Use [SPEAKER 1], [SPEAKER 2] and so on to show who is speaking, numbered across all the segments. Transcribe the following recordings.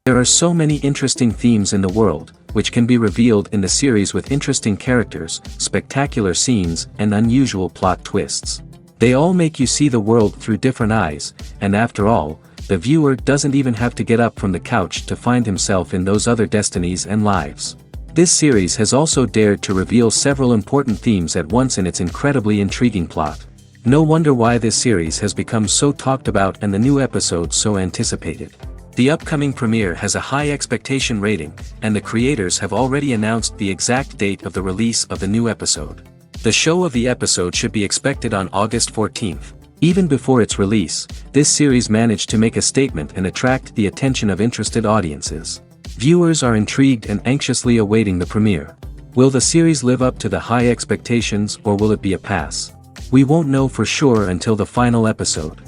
[SPEAKER 1] There are so many interesting themes in the world, which can be revealed in the series with interesting characters, spectacular scenes, and unusual plot twists. They all make you see the world through different eyes, and after all, the viewer doesn't even have to get up from the couch to find himself in those other destinies and lives. This series has also dared to reveal several important themes at once in its incredibly intriguing plot. No wonder why this series has become so talked about and the new episodes so anticipated. The upcoming premiere has a high expectation rating, and the creators have already announced the exact date of the release of the new episode. The show of the episode should be expected on August 14th. Even before its release, this series managed to make a statement and attract the attention of interested audiences. Viewers are intrigued and anxiously awaiting the premiere. Will the series live up to the high expectations, or will it be a pass? We won't know for sure until the final episode.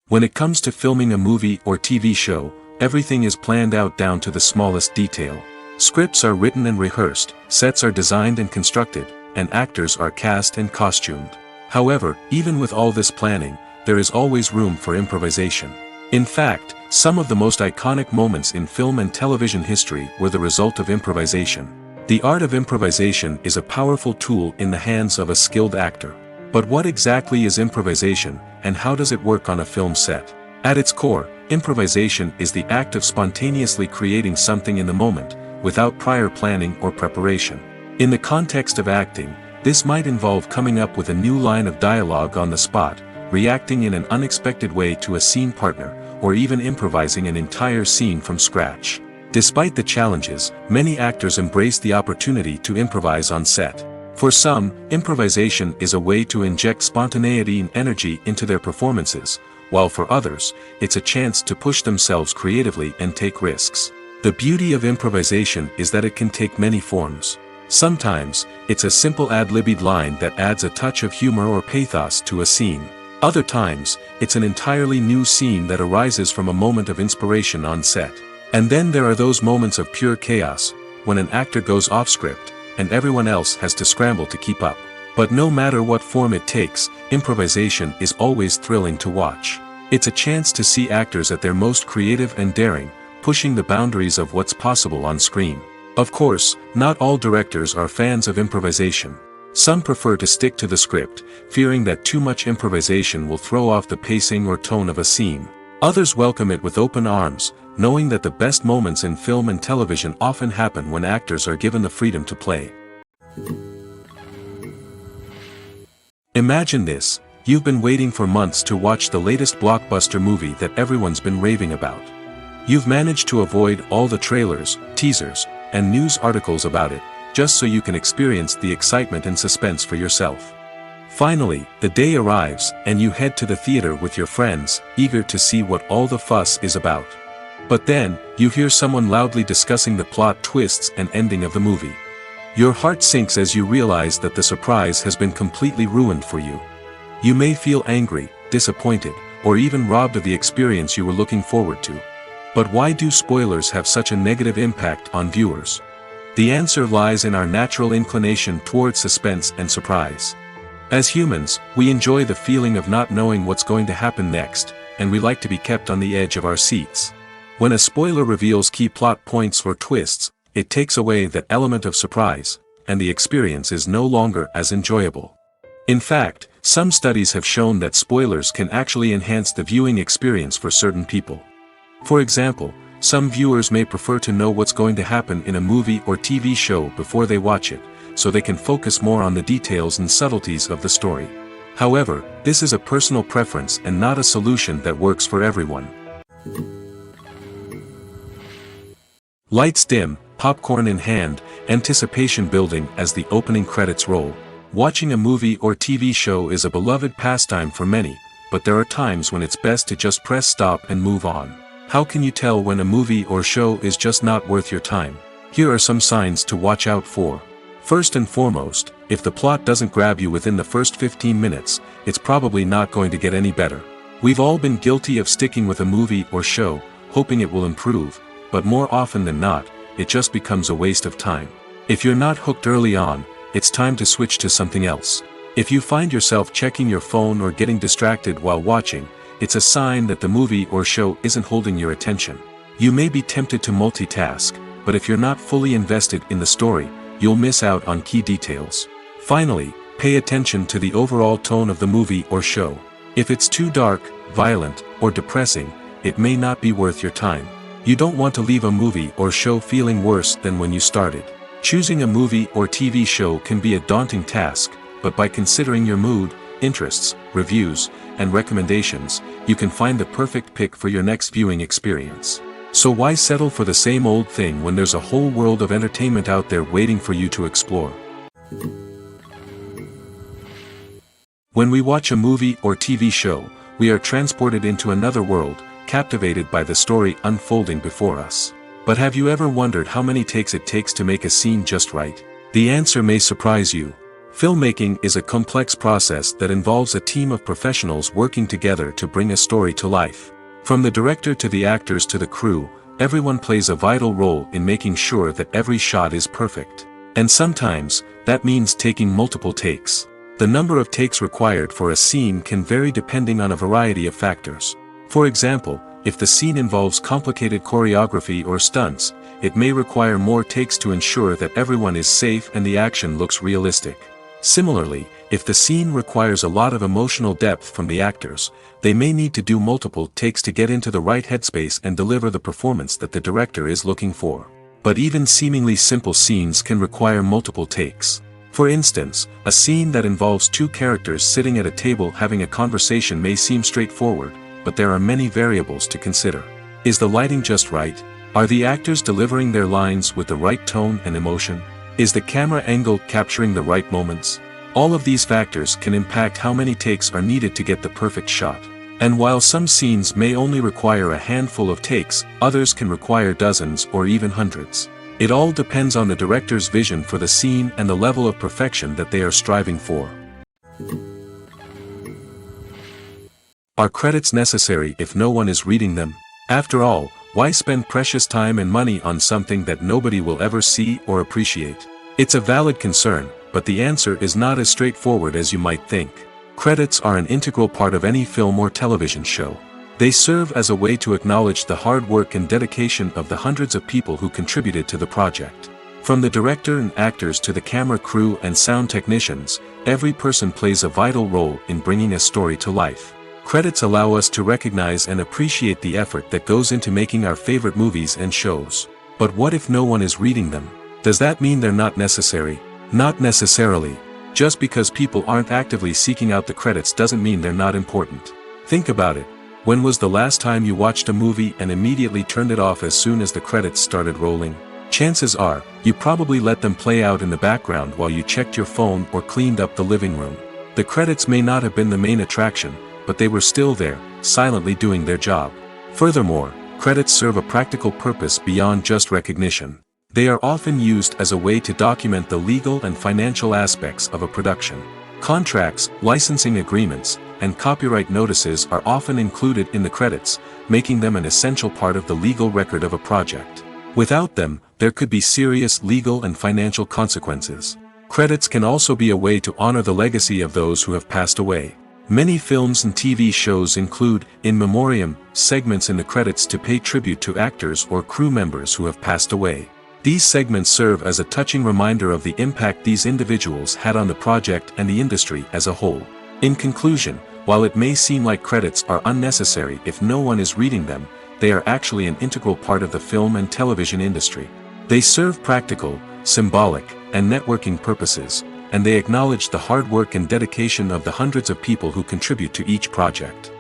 [SPEAKER 1] When it comes to filming a movie or TV show, everything is planned out down to the smallest detail. Scripts are written and rehearsed, sets are designed and constructed, and actors are cast and costumed. However, even with all this planning, there is always room for improvisation. In fact, some of the most iconic moments in film and television history were the result of improvisation. The art of improvisation is a powerful tool in the hands of a skilled actor. But what exactly is improvisation, and how does it work on a film set? At its core, improvisation is the act of spontaneously creating something in the moment, without prior planning or preparation. In the context of acting, this might involve coming up with a new line of dialogue on the spot, reacting in an unexpected way to a scene partner, or even improvising an entire scene from scratch. Despite the challenges, many actors embrace the opportunity to improvise on set. For some, improvisation is a way to inject spontaneity and energy into their performances, while for others, it's a chance to push themselves creatively and take risks. The beauty of improvisation is that it can take many forms. Sometimes, it's a simple ad-libbed line that adds a touch of humor or pathos to a scene. Other times, it's an entirely new scene that arises from a moment of inspiration on set. And then there are those moments of pure chaos, when an actor goes off script, and everyone else has to scramble to keep up. But no matter what form it takes, improvisation is always thrilling to watch. It's a chance to see actors at their most creative and daring, pushing the boundaries of what's possible on screen. Of course, not all directors are fans of improvisation. Some prefer to stick to the script, fearing that too much improvisation will throw off the pacing or tone of a scene. Others welcome it with open arms, knowing that the best moments in film and television often happen when actors are given the freedom to play. Imagine this: you've been waiting for months to watch the latest blockbuster movie that everyone's been raving about. You've managed to avoid all the trailers, teasers, and news articles about it, just so you can experience the excitement and suspense for yourself. Finally, the day arrives, and you head to the theater with your friends, eager to see what all the fuss is about. But then, you hear someone loudly discussing the plot twists and ending of the movie. Your heart sinks as you realize that the surprise has been completely ruined for you. You may feel angry, disappointed, or even robbed of the experience you were looking forward to. But why do spoilers have such a negative impact on viewers? The answer lies in our natural inclination toward suspense and surprise. As humans, we enjoy the feeling of not knowing what's going to happen next, and we like to be kept on the edge of our seats. When a spoiler reveals key plot points or twists, it takes away that element of surprise, and the experience is no longer as enjoyable. In fact, Some studies have shown that spoilers can actually enhance the viewing experience for certain people. For example, some viewers may prefer to know what's going to happen in a movie or TV show before they watch it, so they can focus more on the details and subtleties of the story. However, this is a personal preference and not a solution that works for everyone. Lights dim, popcorn in hand, anticipation building as the opening credits roll. Watching a movie or TV show is a beloved pastime for many, but there are times when it's best to just press stop and move on. How can you tell when a movie or show is just not worth your time? Here are some signs to watch out for. First and foremost, if the plot doesn't grab you within the first 15 minutes, it's probably not going to get any better. We've all been guilty of sticking with a movie or show, hoping it will improve, but more often than not, it just becomes a waste of time. If you're not hooked early on, it's time to switch to something else. If you find yourself checking your phone or getting distracted while watching, it's a sign that the movie or show isn't holding your attention. You may be tempted to multitask, but if you're not fully invested in the story, you'll miss out on key details. Finally, pay attention to the overall tone of the movie or show. If it's too dark, violent, or depressing, it may not be worth your time. You don't want to leave a movie or show feeling worse than when you started. Choosing a movie or TV show can be a daunting task, but by considering your mood, interests, reviews, and recommendations, you can find the perfect pick for your next viewing experience. So why settle for the same old thing when there's a whole world of entertainment out there waiting for you to explore? When we watch a movie or TV show, we are transported into another world, captivated by the story unfolding before us. But have you ever wondered how many takes it takes to make a scene just right? The answer may surprise you. Filmmaking is a complex process that involves a team of professionals working together to bring a story to life. From the director to the actors to the crew, everyone plays a vital role in making sure that every shot is perfect. And sometimes, that means taking multiple takes. The number of takes required for a scene can vary depending on a variety of factors. For example, if the scene involves complicated choreography or stunts, it may require more takes to ensure that everyone is safe and the action looks realistic. Similarly, if the scene requires a lot of emotional depth from the actors, they may need to do multiple takes to get into the right headspace and deliver the performance that the director is looking for. But even seemingly simple scenes can require multiple takes. For instance, a scene that involves two characters sitting at a table having a conversation may seem straightforward, but there are many variables to consider. Is the lighting just right? Are the actors delivering their lines with the right tone and emotion? Is the camera angle capturing the right moments? All of these factors can impact how many takes are needed to get the perfect shot. And while some scenes may only require a handful of takes, others can require dozens or even hundreds. It all depends on the director's vision for the scene and the level of perfection that they are striving for. Are credits necessary if no one is reading them? After all, why spend precious time and money on something that nobody will ever see or appreciate? It's a valid concern, but the answer is not as straightforward as you might think. Credits are an integral part of any film or television show. They serve as a way to acknowledge the hard work and dedication of the hundreds of people who contributed to the project. From the director and actors to the camera crew and sound technicians, every person plays a vital role in bringing a story to life. Credits allow us to recognize and appreciate the effort that goes into making our favorite movies and shows. But what if no one is reading them? Does that mean they're not necessary? Not necessarily. Just because people aren't actively seeking out the credits doesn't mean they're not important. Think about it. When was the last time you watched a movie and immediately turned it off as soon as the credits started rolling? Chances are, you probably let them play out in the background while you checked your phone or cleaned up the living room. The credits may not have been the main attraction, but they were still there, silently doing their job. Furthermore, credits serve a practical purpose beyond just recognition. They are often used as a way to document the legal and financial aspects of a production. Contracts, licensing agreements, and copyright notices are often included in the credits, making them an essential part of the legal record of a project. Without them, there could be serious legal and financial consequences. Credits can also be a way to honor the legacy of those who have passed away. Many films and TV shows include, in memoriam, segments in the credits to pay tribute to actors or crew members who have passed away. These segments serve as a touching reminder of the impact these individuals had on the project and the industry as a whole. In conclusion, while it may seem like credits are unnecessary if no one is reading them, they are actually an integral part of the film and television industry. They serve practical, symbolic, and networking purposes, and they acknowledge the hard work and dedication of the hundreds of people who contribute to each project.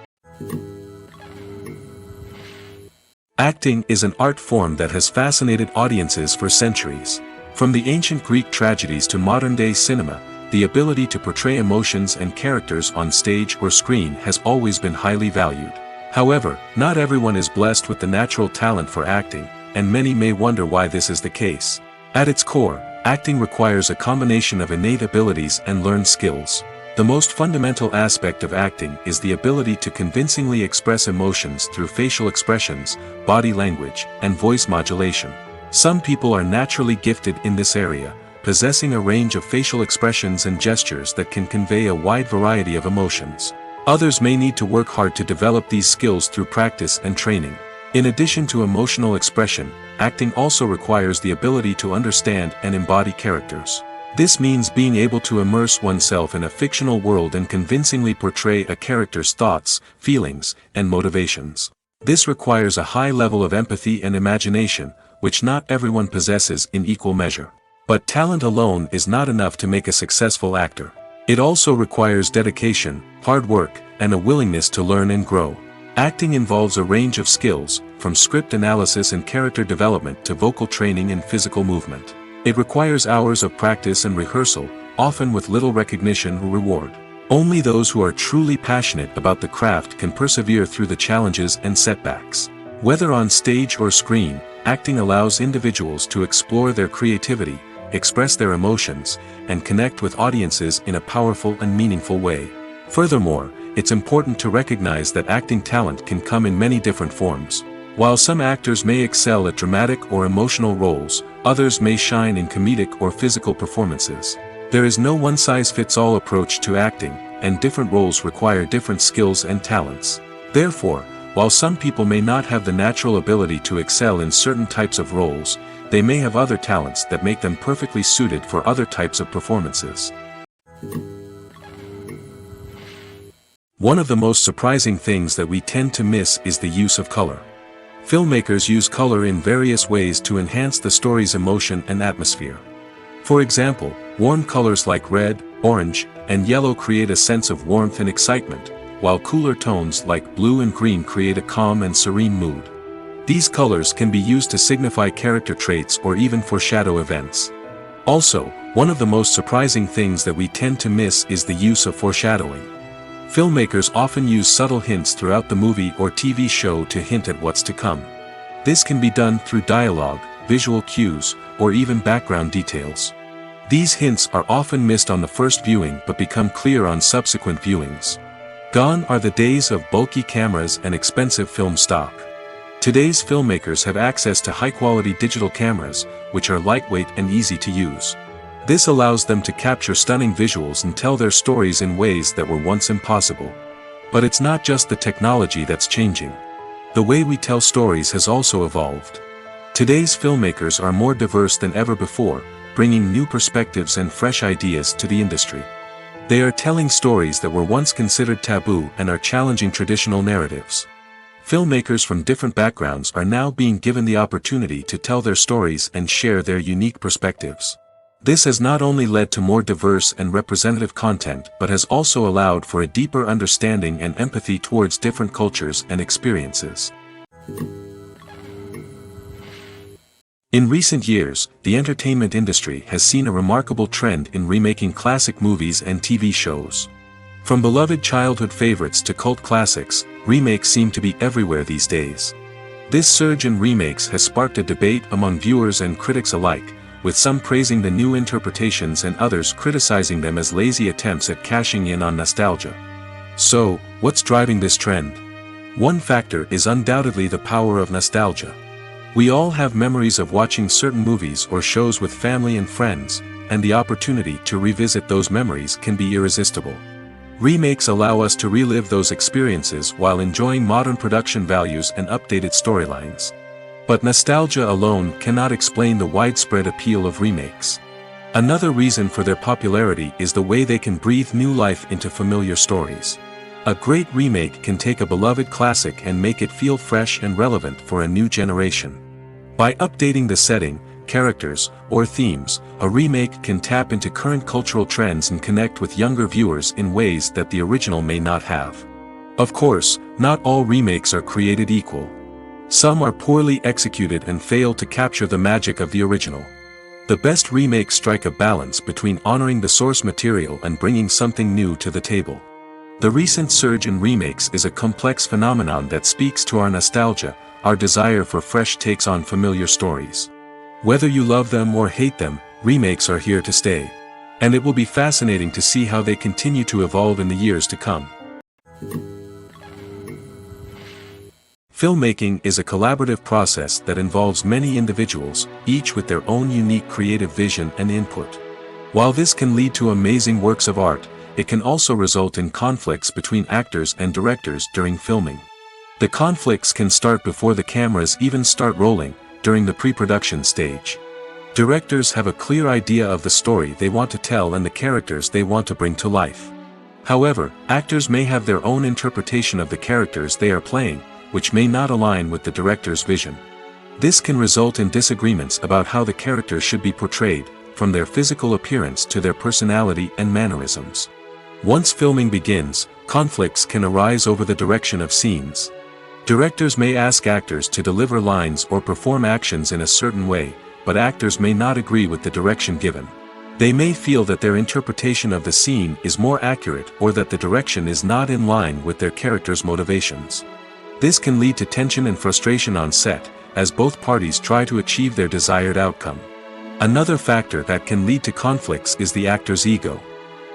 [SPEAKER 1] Acting is an art form that has fascinated audiences for centuries. From the ancient Greek tragedies to modern-day cinema, the ability to portray emotions and characters on stage or screen has always been highly valued. However, not everyone is blessed with the natural talent for acting, and many may wonder why this is the case. At its core, acting requires a combination of innate abilities and learned skills. The most fundamental aspect of acting is the ability to convincingly express emotions through facial expressions, body language, and voice modulation. Some people are naturally gifted in this area, possessing a range of facial expressions and gestures that can convey a wide variety of emotions. Others may need to work hard to develop these skills through practice and training. In addition to emotional expression, acting also requires the ability to understand and embody characters. This means being able to immerse oneself in a fictional world and convincingly portray a character's thoughts, feelings, and motivations. This requires a high level of empathy and imagination, which not everyone possesses in equal measure. But talent alone is not enough to make a successful actor. It also requires dedication, hard work, and a willingness to learn and grow. Acting involves a range of skills, from script analysis and character development to vocal training and physical movement. It requires hours of practice and rehearsal, often with little recognition or reward. Only those who are truly passionate about the craft can persevere through the challenges and setbacks. Whether on stage or screen, acting allows individuals to explore their creativity, express their emotions, and connect with audiences in a powerful and meaningful way. Furthermore, it's important to recognize that acting talent can come in many different forms. While some actors may excel at dramatic or emotional roles, others may shine in comedic or physical performances. There is no one-size-fits-all approach to acting, and different roles require different skills and talents. Therefore, while some people may not have the natural ability to excel in certain types of roles, they may have other talents that make them perfectly suited for other types of performances. One of the most surprising things that we tend to miss is the use of color. Filmmakers use color in various ways to enhance the story's emotion and atmosphere. For example, warm colors like red, orange, and yellow create a sense of warmth and excitement, while cooler tones like blue and green create a calm and serene mood. These colors can be used to signify character traits or even foreshadow events. Also, one of the most surprising things that we tend to miss is the use of foreshadowing. Filmmakers often use subtle hints throughout the movie or TV show to hint at what's to come. This can be done through dialogue, visual cues, or even background details. These hints are often missed on the first viewing but become clear on subsequent viewings. Gone are the days of bulky cameras and expensive film stock. Today's filmmakers have access to high-quality digital cameras, which are lightweight and easy to use. This allows them to capture stunning visuals and tell their stories in ways that were once impossible. But it's not just the technology that's changing. The way we tell stories has also evolved. Today's filmmakers are more diverse than ever before, bringing new perspectives and fresh ideas to the industry. They are telling stories that were once considered taboo and are challenging traditional narratives. Filmmakers from different backgrounds are now being given the opportunity to tell their stories and share their unique perspectives. This has not only led to more diverse and representative content but has also allowed for a deeper understanding and empathy towards different cultures and experiences. In recent years, the entertainment industry has seen a remarkable trend in remaking classic movies and TV shows. From beloved childhood favorites to cult classics, remakes seem to be everywhere these days. This surge in remakes has sparked a debate among viewers and critics alike, with some praising the new interpretations and others criticizing them as lazy attempts at cashing in on nostalgia. So, what's driving this trend? One factor is undoubtedly the power of nostalgia. We all have memories of watching certain movies or shows with family and friends, and the opportunity to revisit those memories can be irresistible. Remakes allow us to relive those experiences while enjoying modern production values and updated storylines. But nostalgia alone cannot explain the widespread appeal of remakes. Another reason for their popularity is the way they can breathe new life into familiar stories. A great remake can take a beloved classic and make it feel fresh and relevant for a new generation. By updating the setting, characters, or themes, a remake can tap into current cultural trends and connect with younger viewers in ways that the original may not have. Of course, not all remakes are created equal. Some are poorly executed and fail to capture the magic of the original. The best remakes strike a balance between honoring the source material and bringing something new to the table. The recent surge in remakes is a complex phenomenon that speaks to our nostalgia, our desire for fresh takes on familiar stories. Whether you love them or hate them, remakes are here to stay. And it will be fascinating to see how they continue to evolve in the years to come. Filmmaking is a collaborative process that involves many individuals, each with their own unique creative vision and input. While this can lead to amazing works of art, it can also result in conflicts between actors and directors during filming. The conflicts can start before the cameras even start rolling, during the pre-production stage. Directors have a clear idea of the story they want to tell and the characters they want to bring to life. However, actors may have their own interpretation of the characters they are playing, which may not align with the director's vision. This can result in disagreements about how the characters should be portrayed, from their physical appearance to their personality and mannerisms. Once filming begins, conflicts can arise over the direction of scenes. Directors may ask actors to deliver lines or perform actions in a certain way, but actors may not agree with the direction given. They may feel that their interpretation of the scene is more accurate or that the direction is not in line with their character's motivations. This can lead to tension and frustration on set, as both parties try to achieve their desired outcome. Another factor that can lead to conflicts is the actor's ego.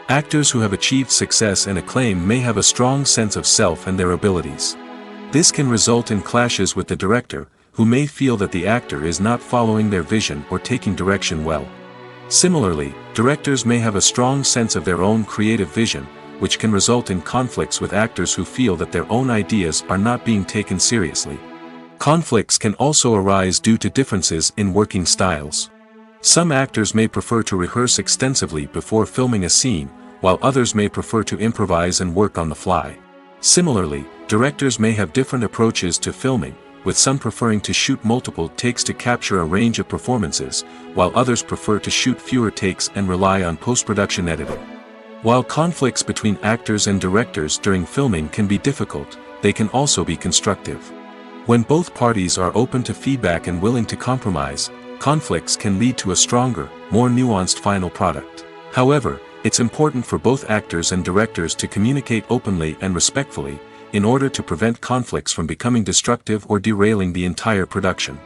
[SPEAKER 1] Actors who have achieved success and acclaim may have a strong sense of self and their abilities. This can result in clashes with the director, who may feel that the actor is not following their vision or taking direction well. Similarly, directors may have a strong sense of their own creative vision, which can result in conflicts with actors who feel that their own ideas are not being taken seriously. Conflicts can also arise due to differences in working styles. Some actors may prefer to rehearse extensively before filming a scene, while others may prefer to improvise and work on the fly. Similarly, directors may have different approaches to filming, with some preferring to shoot multiple takes to capture a range of performances, while others prefer to shoot fewer takes and rely on post-production editing. While conflicts between actors and directors during filming can be difficult, they can also be constructive. When both parties are open to feedback and willing to compromise, conflicts can lead to a stronger, more nuanced final product. However, it's important for both actors and directors to communicate openly and respectfully, in order to prevent conflicts from becoming destructive or derailing the entire production.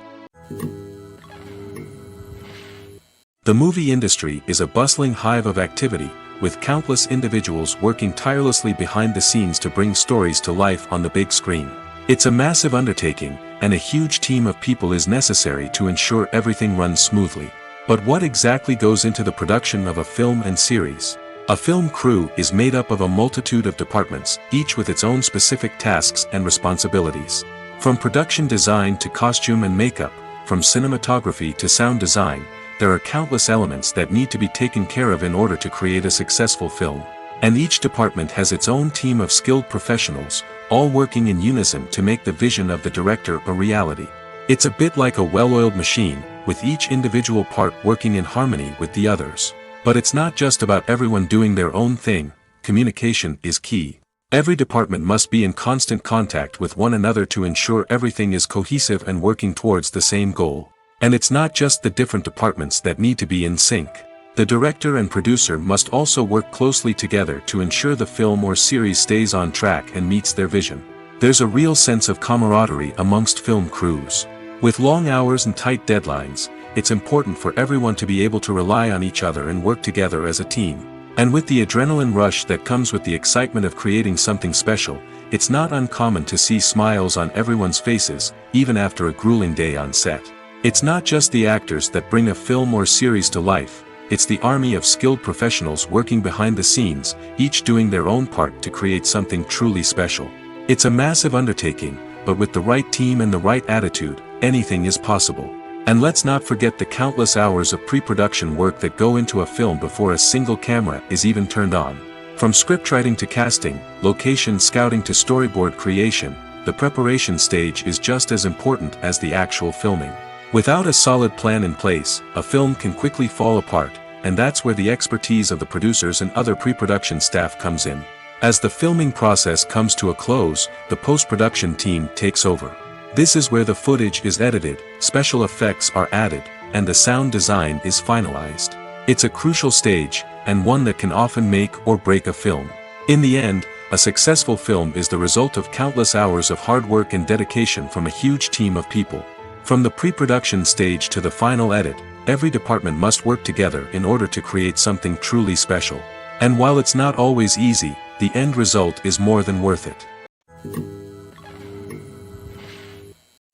[SPEAKER 1] The movie industry is a bustling hive of activity, with countless individuals working tirelessly behind the scenes to bring stories to life on the big screen. It's a massive undertaking, and a huge team of people is necessary to ensure everything runs smoothly. But what exactly goes into the production of a film and series? A film crew is made up of a multitude of departments, each with its own specific tasks and responsibilities. From production design to costume and makeup, from cinematography to sound design, there are countless elements that need to be taken care of in order to create a successful film. And each department has its own team of skilled professionals, all working in unison to make the vision of the director a reality. It's a bit like a well-oiled machine, with each individual part working in harmony with the others. But it's not just about everyone doing their own thing. Communication is key. Every department must be in constant contact with one another to ensure everything is cohesive and working towards the same goal. And it's not just the different departments that need to be in sync. The director and producer must also work closely together to ensure the film or series stays on track and meets their vision. There's a real sense of camaraderie amongst film crews. With long hours and tight deadlines, it's important for everyone to be able to rely on each other and work together as a team. And with the adrenaline rush that comes with the excitement of creating something special, it's not uncommon to see smiles on everyone's faces, even after a grueling day on set. It's not just the actors that bring a film or series to life, it's the army of skilled professionals working behind the scenes, each doing their own part to create something truly special. It's a massive undertaking, but with the right team and the right attitude, anything is possible. And let's not forget the countless hours of pre-production work that go into a film before a single camera is even turned on. From scriptwriting to casting, location scouting to storyboard creation, the preparation stage is just as important as the actual filming. Without a solid plan in place, a film can quickly fall apart, and that's where the expertise of the producers and other pre-production staff comes in. As the filming process comes to a close, the post-production team takes over. This is where the footage is edited, special effects are added, and the sound design is finalized. It's a crucial stage, and one that can often make or break a film. In the end, a successful film is the result of countless hours of hard work and dedication from a huge team of people. From the pre-production stage to the final edit, every department must work together in order to create something truly special. And while it's not always easy, the end result is more than worth it.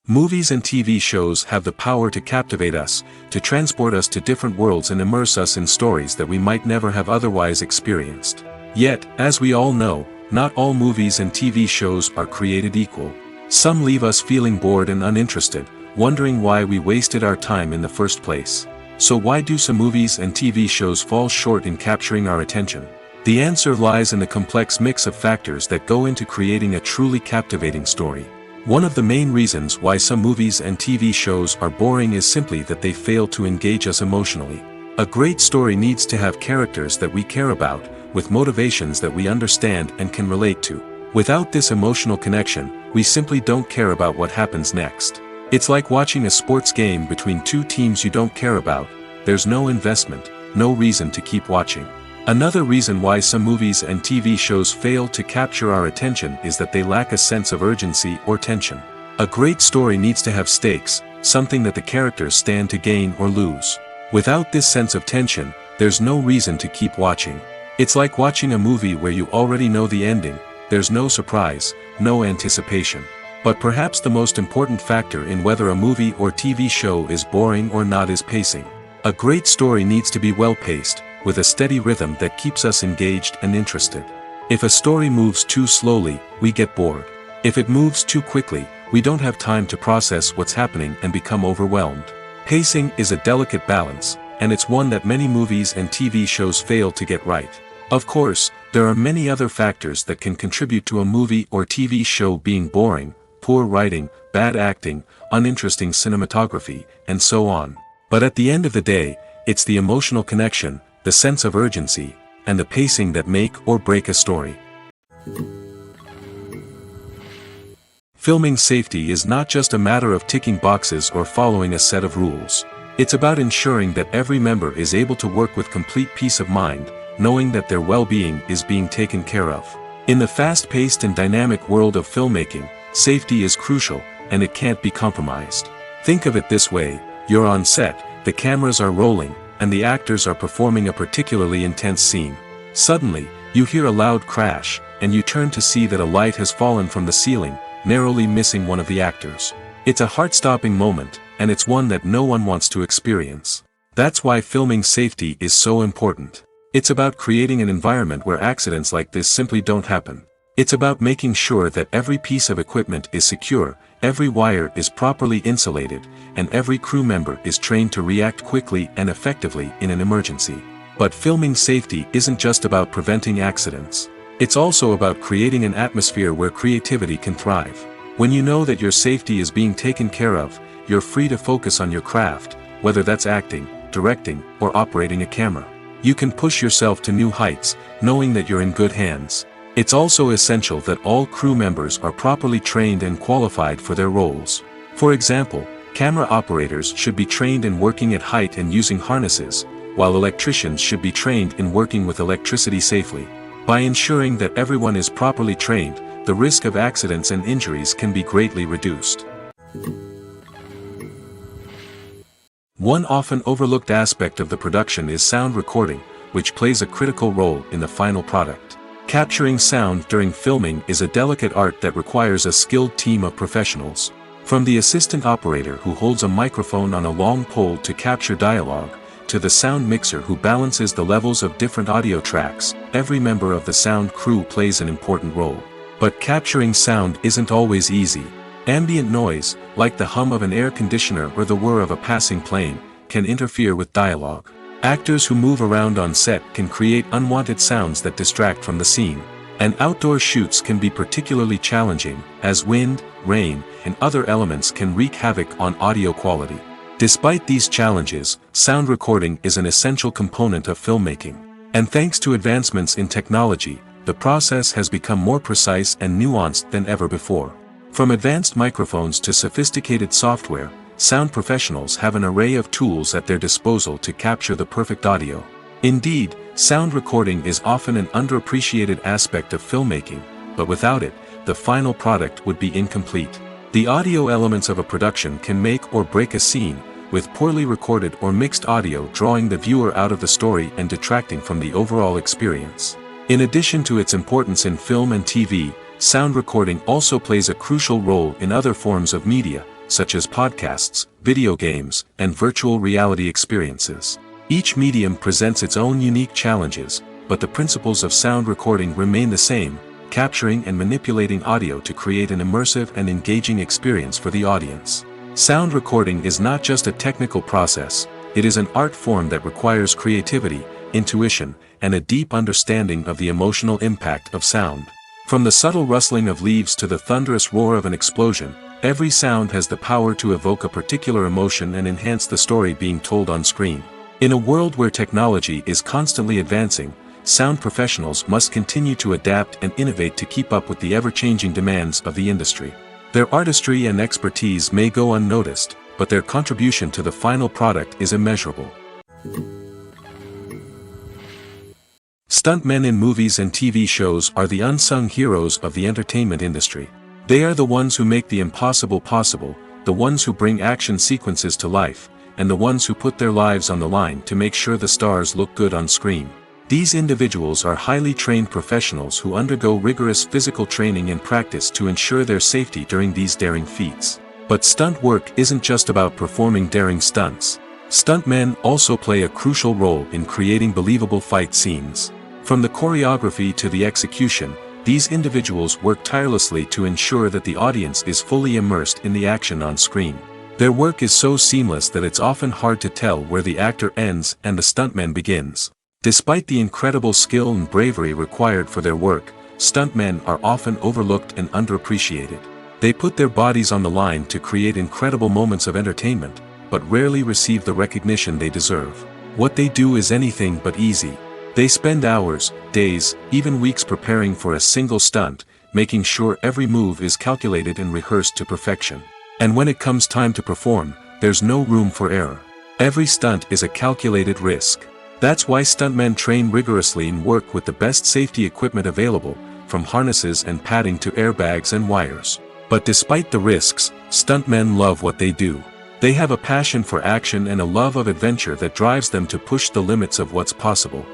[SPEAKER 1] Movies and TV shows have the power to captivate us, to transport us to different worlds and immerse us in stories that we might never have otherwise experienced. Yet, as we all know, not all movies and TV shows are created equal. Some leave us feeling bored and uninterested, wondering why we wasted our time in the first place. So why do some movies and TV shows fall short in capturing our attention? The answer lies in the complex mix of factors that go into creating a truly captivating story. One of the main reasons why some movies and TV shows are boring is simply that they fail to engage us emotionally. A great story needs to have characters that we care about, with motivations that we understand and can relate to. Without this emotional connection, we simply don't care about what happens next. It's like watching a sports game between two teams you don't care about. There's no investment, no reason to keep watching. Another reason why some movies and TV shows fail to capture our attention is that they lack a sense of urgency or tension. A great story needs to have stakes, something that the characters stand to gain or lose. Without this sense of tension, there's no reason to keep watching. It's like watching a movie where you already know the ending, there's no surprise, no anticipation. But perhaps the most important factor in whether a movie or TV show is boring or not is pacing. A great story needs to be well-paced, with a steady rhythm that keeps us engaged and interested. If a story moves too slowly, we get bored. If it moves too quickly, we don't have time to process what's happening and become overwhelmed. Pacing is a delicate balance, and it's one that many movies and TV shows fail to get right. Of course, there are many other factors that can contribute to a movie or TV show being boring: poor writing, bad acting, uninteresting cinematography, and so on. But at the end of the day, it's the emotional connection, the sense of urgency, and the pacing that make or break a story. Filming safety is not just a matter of ticking boxes or following a set of rules. It's about ensuring that every member is able to work with complete peace of mind, knowing that their well-being is being taken care of. In the fast-paced and dynamic world of filmmaking, safety is crucial, and it can't be compromised. Think of it this way: you're on set, the cameras are rolling, and the actors are performing a particularly intense scene. Suddenly, you hear a loud crash, and you turn to see that a light has fallen from the ceiling, narrowly missing one of the actors. It's a heart-stopping moment, and it's one that no one wants to experience. That's why filming safety is so important. It's about creating an environment where accidents like this simply don't happen. It's about making sure that every piece of equipment is secure, every wire is properly insulated, and every crew member is trained to react quickly and effectively in an emergency. But filming safety isn't just about preventing accidents. It's also about creating an atmosphere where creativity can thrive. When you know that your safety is being taken care of, you're free to focus on your craft, whether that's acting, directing, or operating a camera. You can push yourself to new heights, knowing that you're in good hands. It's also essential that all crew members are properly trained and qualified for their roles. For example, camera operators should be trained in working at height and using harnesses, while electricians should be trained in working with electricity safely. By ensuring that everyone is properly trained, the risk of accidents and injuries can be greatly reduced. One often overlooked aspect of the production is sound recording, which plays a critical role in the final product. Capturing sound during filming is a delicate art that requires a skilled team of professionals. From the assistant operator who holds a microphone on a long pole to capture dialogue, to the sound mixer who balances the levels of different audio tracks, every member of the sound crew plays an important role. But capturing sound isn't always easy. Ambient noise, like the hum of an air conditioner or the whir of a passing plane, can interfere with dialogue. Actors who move around on set can create unwanted sounds that distract from the scene. And outdoor shoots can be particularly challenging, as wind, rain, and other elements can wreak havoc on audio quality. Despite these challenges, sound recording is an essential component of filmmaking. And thanks to advancements in technology, the process has become more precise and nuanced than ever before. From advanced microphones to sophisticated software, sound professionals have an array of tools at their disposal to capture the perfect audio. Indeed, sound recording is often an underappreciated aspect of filmmaking, but without it, the final product would be incomplete. The audio elements of a production can make or break a scene, with poorly recorded or mixed audio drawing the viewer out of the story and detracting from the overall experience. In addition to its importance in film and TV, sound recording also plays a crucial role in other forms of media, such as podcasts, video games, and virtual reality experiences. Each medium presents its own unique challenges, but the principles of sound recording remain the same, capturing and manipulating audio to create an immersive and engaging experience for the audience. Sound recording is not just a technical process, it is an art form that requires creativity, intuition, and a deep understanding of the emotional impact of sound. From the subtle rustling of leaves to the thunderous roar of an explosion, every sound has the power to evoke a particular emotion and enhance the story being told on screen. In a world where technology is constantly advancing, sound professionals must continue to adapt and innovate to keep up with the ever-changing demands of the industry. Their artistry and expertise may go unnoticed, but their contribution to the final product is immeasurable. Stuntmen in movies and TV shows are the unsung heroes of the entertainment industry. They are the ones who make the impossible possible, the ones who bring action sequences to life, and the ones who put their lives on the line to make sure the stars look good on screen. These individuals are highly trained professionals who undergo rigorous physical training and practice to ensure their safety during these daring feats. But stunt work isn't just about performing daring stunts. Stuntmen also play a crucial role in creating believable fight scenes. From the choreography to the execution, these individuals work tirelessly to ensure that the audience is fully immersed in the action on screen. Their work is so seamless that it's often hard to tell where the actor ends and the stuntman begins. Despite the incredible skill and bravery required for their work, stuntmen are often overlooked and underappreciated. They put their bodies on the line to create incredible moments of entertainment, but rarely receive the recognition they deserve. What they do is anything but easy. They spend hours, days, even weeks preparing for a single stunt, making sure every move is calculated and rehearsed to perfection. And when it comes time to perform, there's no room for error. Every stunt is a calculated risk. That's why stuntmen train rigorously and work with the best safety equipment available, from harnesses and padding to airbags and wires. But despite the risks, stuntmen love what they do. They have a passion for action and a love of adventure that drives them to push the limits of what's possible.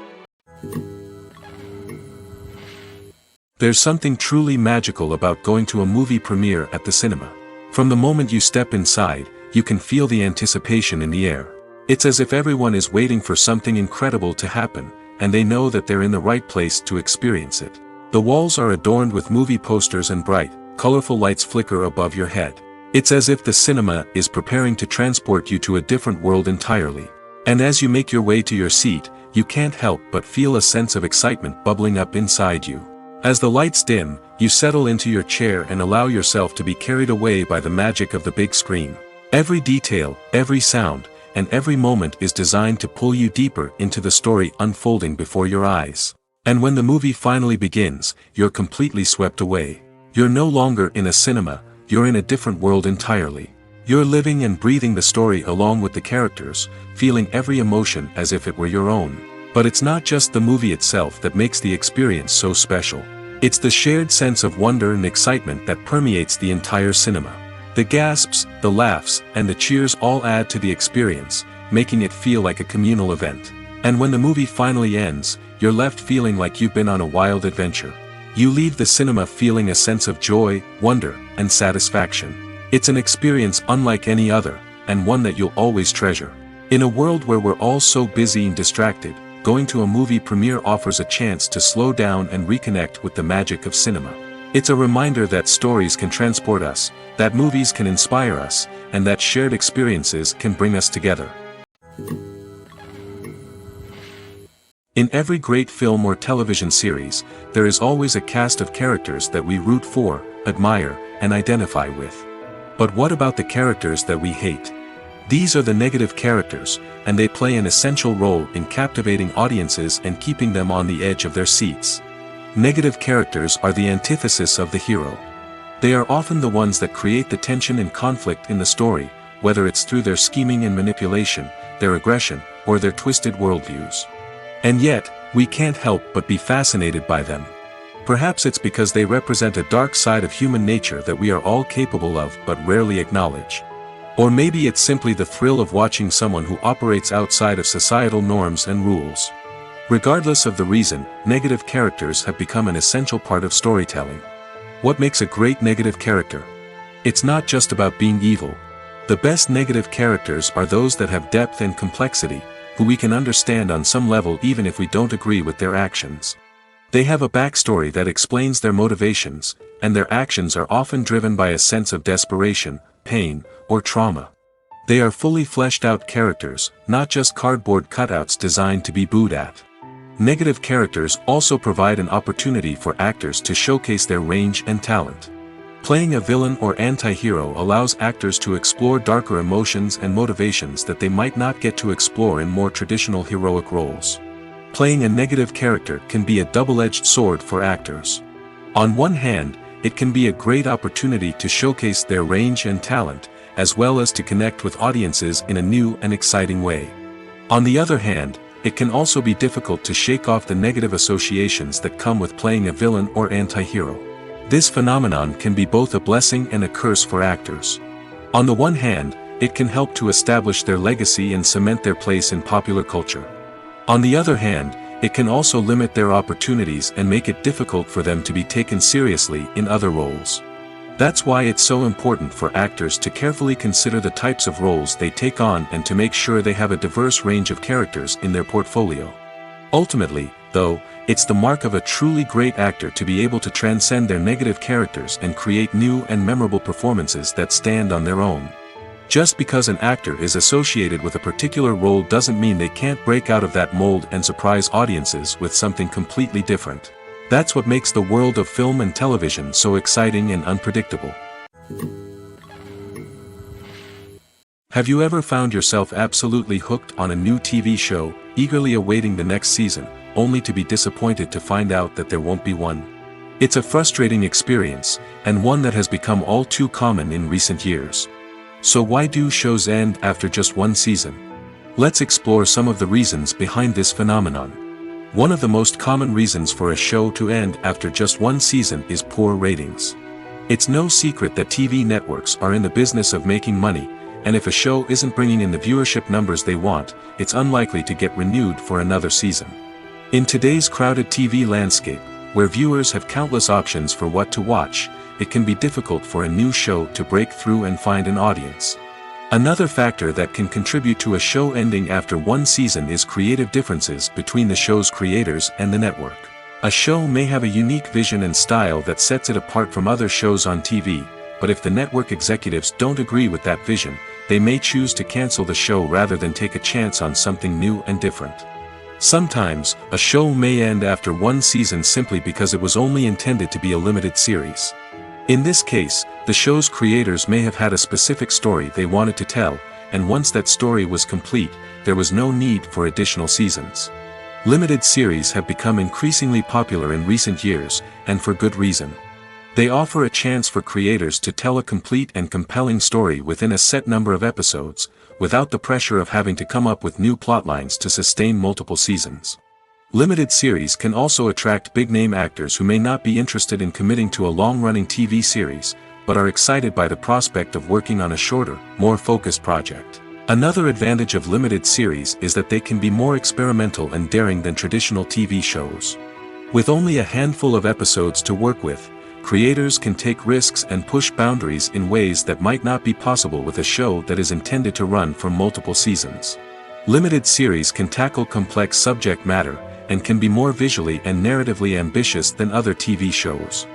[SPEAKER 1] There's something truly magical about going to a movie premiere at the cinema. From the moment you step inside, you can feel the anticipation in the air. It's as if everyone is waiting for something incredible to happen, and they know that they're in the right place to experience it. The walls are adorned with movie posters and bright, colorful lights flicker above your head. It's as if the cinema is preparing to transport you to a different world entirely. And as you make your way to your seat, you can't help but feel a sense of excitement bubbling up inside you. As the lights dim, you settle into your chair and allow yourself to be carried away by the magic of the big screen. Every detail, every sound, and every moment is designed to pull you deeper into the story unfolding before your eyes. And when the movie finally begins, you're completely swept away. You're no longer in a cinema, you're in a different world entirely. You're living and breathing the story along with the characters, feeling every emotion as if it were your own. But it's not just the movie itself that makes the experience so special. It's the shared sense of wonder and excitement that permeates the entire cinema. The gasps, the laughs, and the cheers all add to the experience, making it feel like a communal event. And when the movie finally ends, you're left feeling like you've been on a wild adventure. You leave the cinema feeling a sense of joy, wonder, and satisfaction. It's an experience unlike any other, and one that you'll always treasure. In a world where we're all so busy and distracted, going to a movie premiere offers a chance to slow down and reconnect with the magic of cinema. It's a reminder that stories can transport us, that movies can inspire us, and that shared experiences can bring us together. In every great film or television series, there is always a cast of characters that we root for, admire, and identify with. But what about the characters that we hate? These are the negative characters, and they play an essential role in captivating audiences and keeping them on the edge of their seats. Negative characters are the antithesis of the hero. They are often the ones that create the tension and conflict in the story, whether it's through their scheming and manipulation, their aggression, or their twisted worldviews. And yet, we can't help but be fascinated by them. Perhaps it's because they represent a dark side of human nature that we are all capable of but rarely acknowledge. Or maybe it's simply the thrill of watching someone who operates outside of societal norms and rules. Regardless of the reason, negative characters have become an essential part of storytelling. What makes a great negative character? It's not just about being evil. The best negative characters are those that have depth and complexity, who we can understand on some level even if we don't agree with their actions. They have a backstory that explains their motivations, and their actions are often driven by a sense of desperation, pain, or trauma. They are fully fleshed out characters, not just cardboard cutouts designed to be booed at. Negative characters also provide an opportunity for actors to showcase their range and talent. Playing a villain or anti-hero allows actors to explore darker emotions and motivations that they might not get to explore in more traditional heroic roles. Playing a negative character can be a double-edged sword for actors. On one hand, it can be a great opportunity to showcase their range and talent, as well as to connect with audiences in a new and exciting way. On the other hand, it can also be difficult to shake off the negative associations that come with playing a villain or anti-hero. This phenomenon can be both a blessing and a curse for actors. On the one hand, it can help to establish their legacy and cement their place in popular culture. On the other hand, it can also limit their opportunities and make it difficult for them to be taken seriously in other roles. That's why it's so important for actors to carefully consider the types of roles they take on and to make sure they have a diverse range of characters in their portfolio. Ultimately, though, it's the mark of a truly great actor to be able to transcend their negative characters and create new and memorable performances that stand on their own. Just because an actor is associated with a particular role doesn't mean they can't break out of that mold and surprise audiences with something completely different. That's what makes the world of film and television so exciting and unpredictable. Have you ever found yourself absolutely hooked on a new TV show, eagerly awaiting the next season, only to be disappointed to find out that there won't be one? It's a frustrating experience, and one that has become all too common in recent years. So why do shows end after just one season? Let's explore some of the reasons behind this phenomenon. One of the most common reasons for a show to end after just one season is poor ratings. It's no secret that TV networks are in the business of making money, and if a show isn't bringing in the viewership numbers they want, it's unlikely to get renewed for another season. In today's crowded TV landscape, where viewers have countless options for what to watch, it can be difficult for a new show to break through and find an audience. Another factor that can contribute to a show ending after one season is creative differences between the show's creators and the network. A show may have a unique vision and style that sets it apart from other shows on TV, but if the network executives don't agree with that vision, they may choose to cancel the show rather than take a chance on something new and different. Sometimes, a show may end after one season simply because it was only intended to be a limited series. In this case, the show's creators may have had a specific story they wanted to tell, and once that story was complete, there was no need for additional seasons. Limited series have become increasingly popular in recent years, and for good reason. They offer a chance for creators to tell a complete and compelling story within a set number of episodes, without the pressure of having to come up with new plotlines to sustain multiple seasons. Limited series can also attract big-name actors who may not be interested in committing to a long-running TV series, but are excited by the prospect of working on a shorter, more focused project. Another advantage of limited series is that they can be more experimental and daring than traditional TV shows. With only a handful of episodes to work with, creators can take risks and push boundaries in ways that might not be possible with a show that is intended to run for multiple seasons. Limited series can tackle complex subject matter, and can be more visually and narratively ambitious than other TV shows.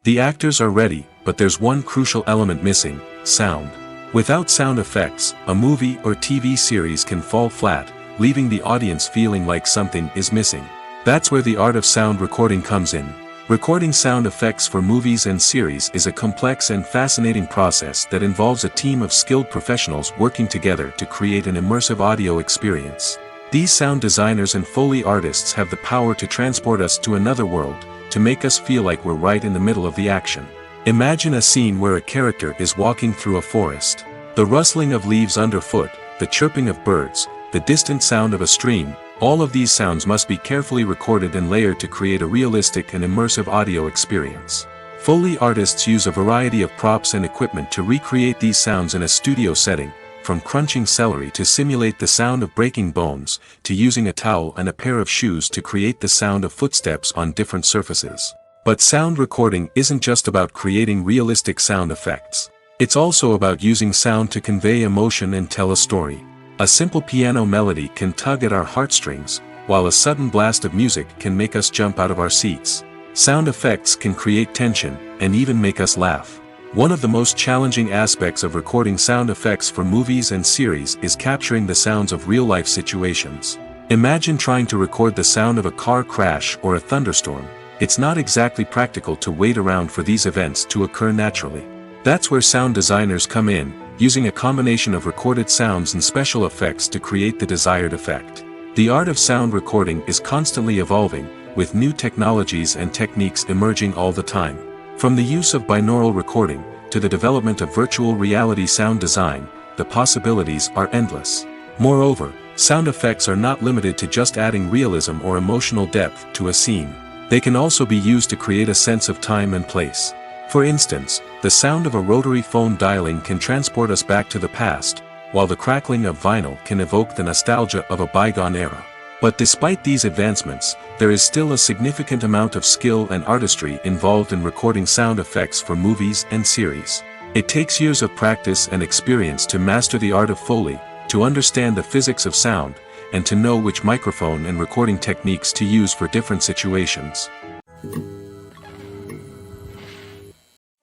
[SPEAKER 1] The actors are ready, but there's one crucial element missing: sound. Without sound effects, a movie or TV series can fall flat, leaving the audience feeling like something is missing. That's where the art of sound recording comes in. Recording sound effects for movies and series is a complex and fascinating process that involves a team of skilled professionals working together to create an immersive audio experience. These sound designers and Foley artists have the power to transport us to another world, to make us feel like we're right in the middle of the action. Imagine a scene where a character is walking through a forest. The rustling of leaves underfoot, the chirping of birds, the distant sound of a stream, all of these sounds must be carefully recorded and layered to create a realistic and immersive audio experience. Foley artists use a variety of props and equipment to recreate these sounds in a studio setting, from crunching celery to simulate the sound of breaking bones, to using a towel and a pair of shoes to create the sound of footsteps on different surfaces. But sound recording isn't just about creating realistic sound effects. It's also about using sound to convey emotion and tell a story. A simple piano melody can tug at our heartstrings, while a sudden blast of music can make us jump out of our seats. Sound effects can create tension, and even make us laugh. One of the most challenging aspects of recording sound effects for movies and series is capturing the sounds of real-life situations. Imagine trying to record the sound of a car crash or a thunderstorm. It's not exactly practical to wait around for these events to occur naturally. That's where sound designers come in, using a combination of recorded sounds and special effects to create the desired effect. The art of sound recording is constantly evolving, with new technologies and techniques emerging all the time. From the use of binaural recording, to the development of virtual reality sound design, the possibilities are endless. Moreover, sound effects are not limited to just adding realism or emotional depth to a scene. They can also be used to create a sense of time and place. For instance, the sound of a rotary phone dialing can transport us back to the past, while the crackling of vinyl can evoke the nostalgia of a bygone era. But despite these advancements, there is still a significant amount of skill and artistry involved in recording sound effects for movies and series. It takes years of practice and experience to master the art of Foley, to understand the physics of sound, and to know which microphone and recording techniques to use for different situations.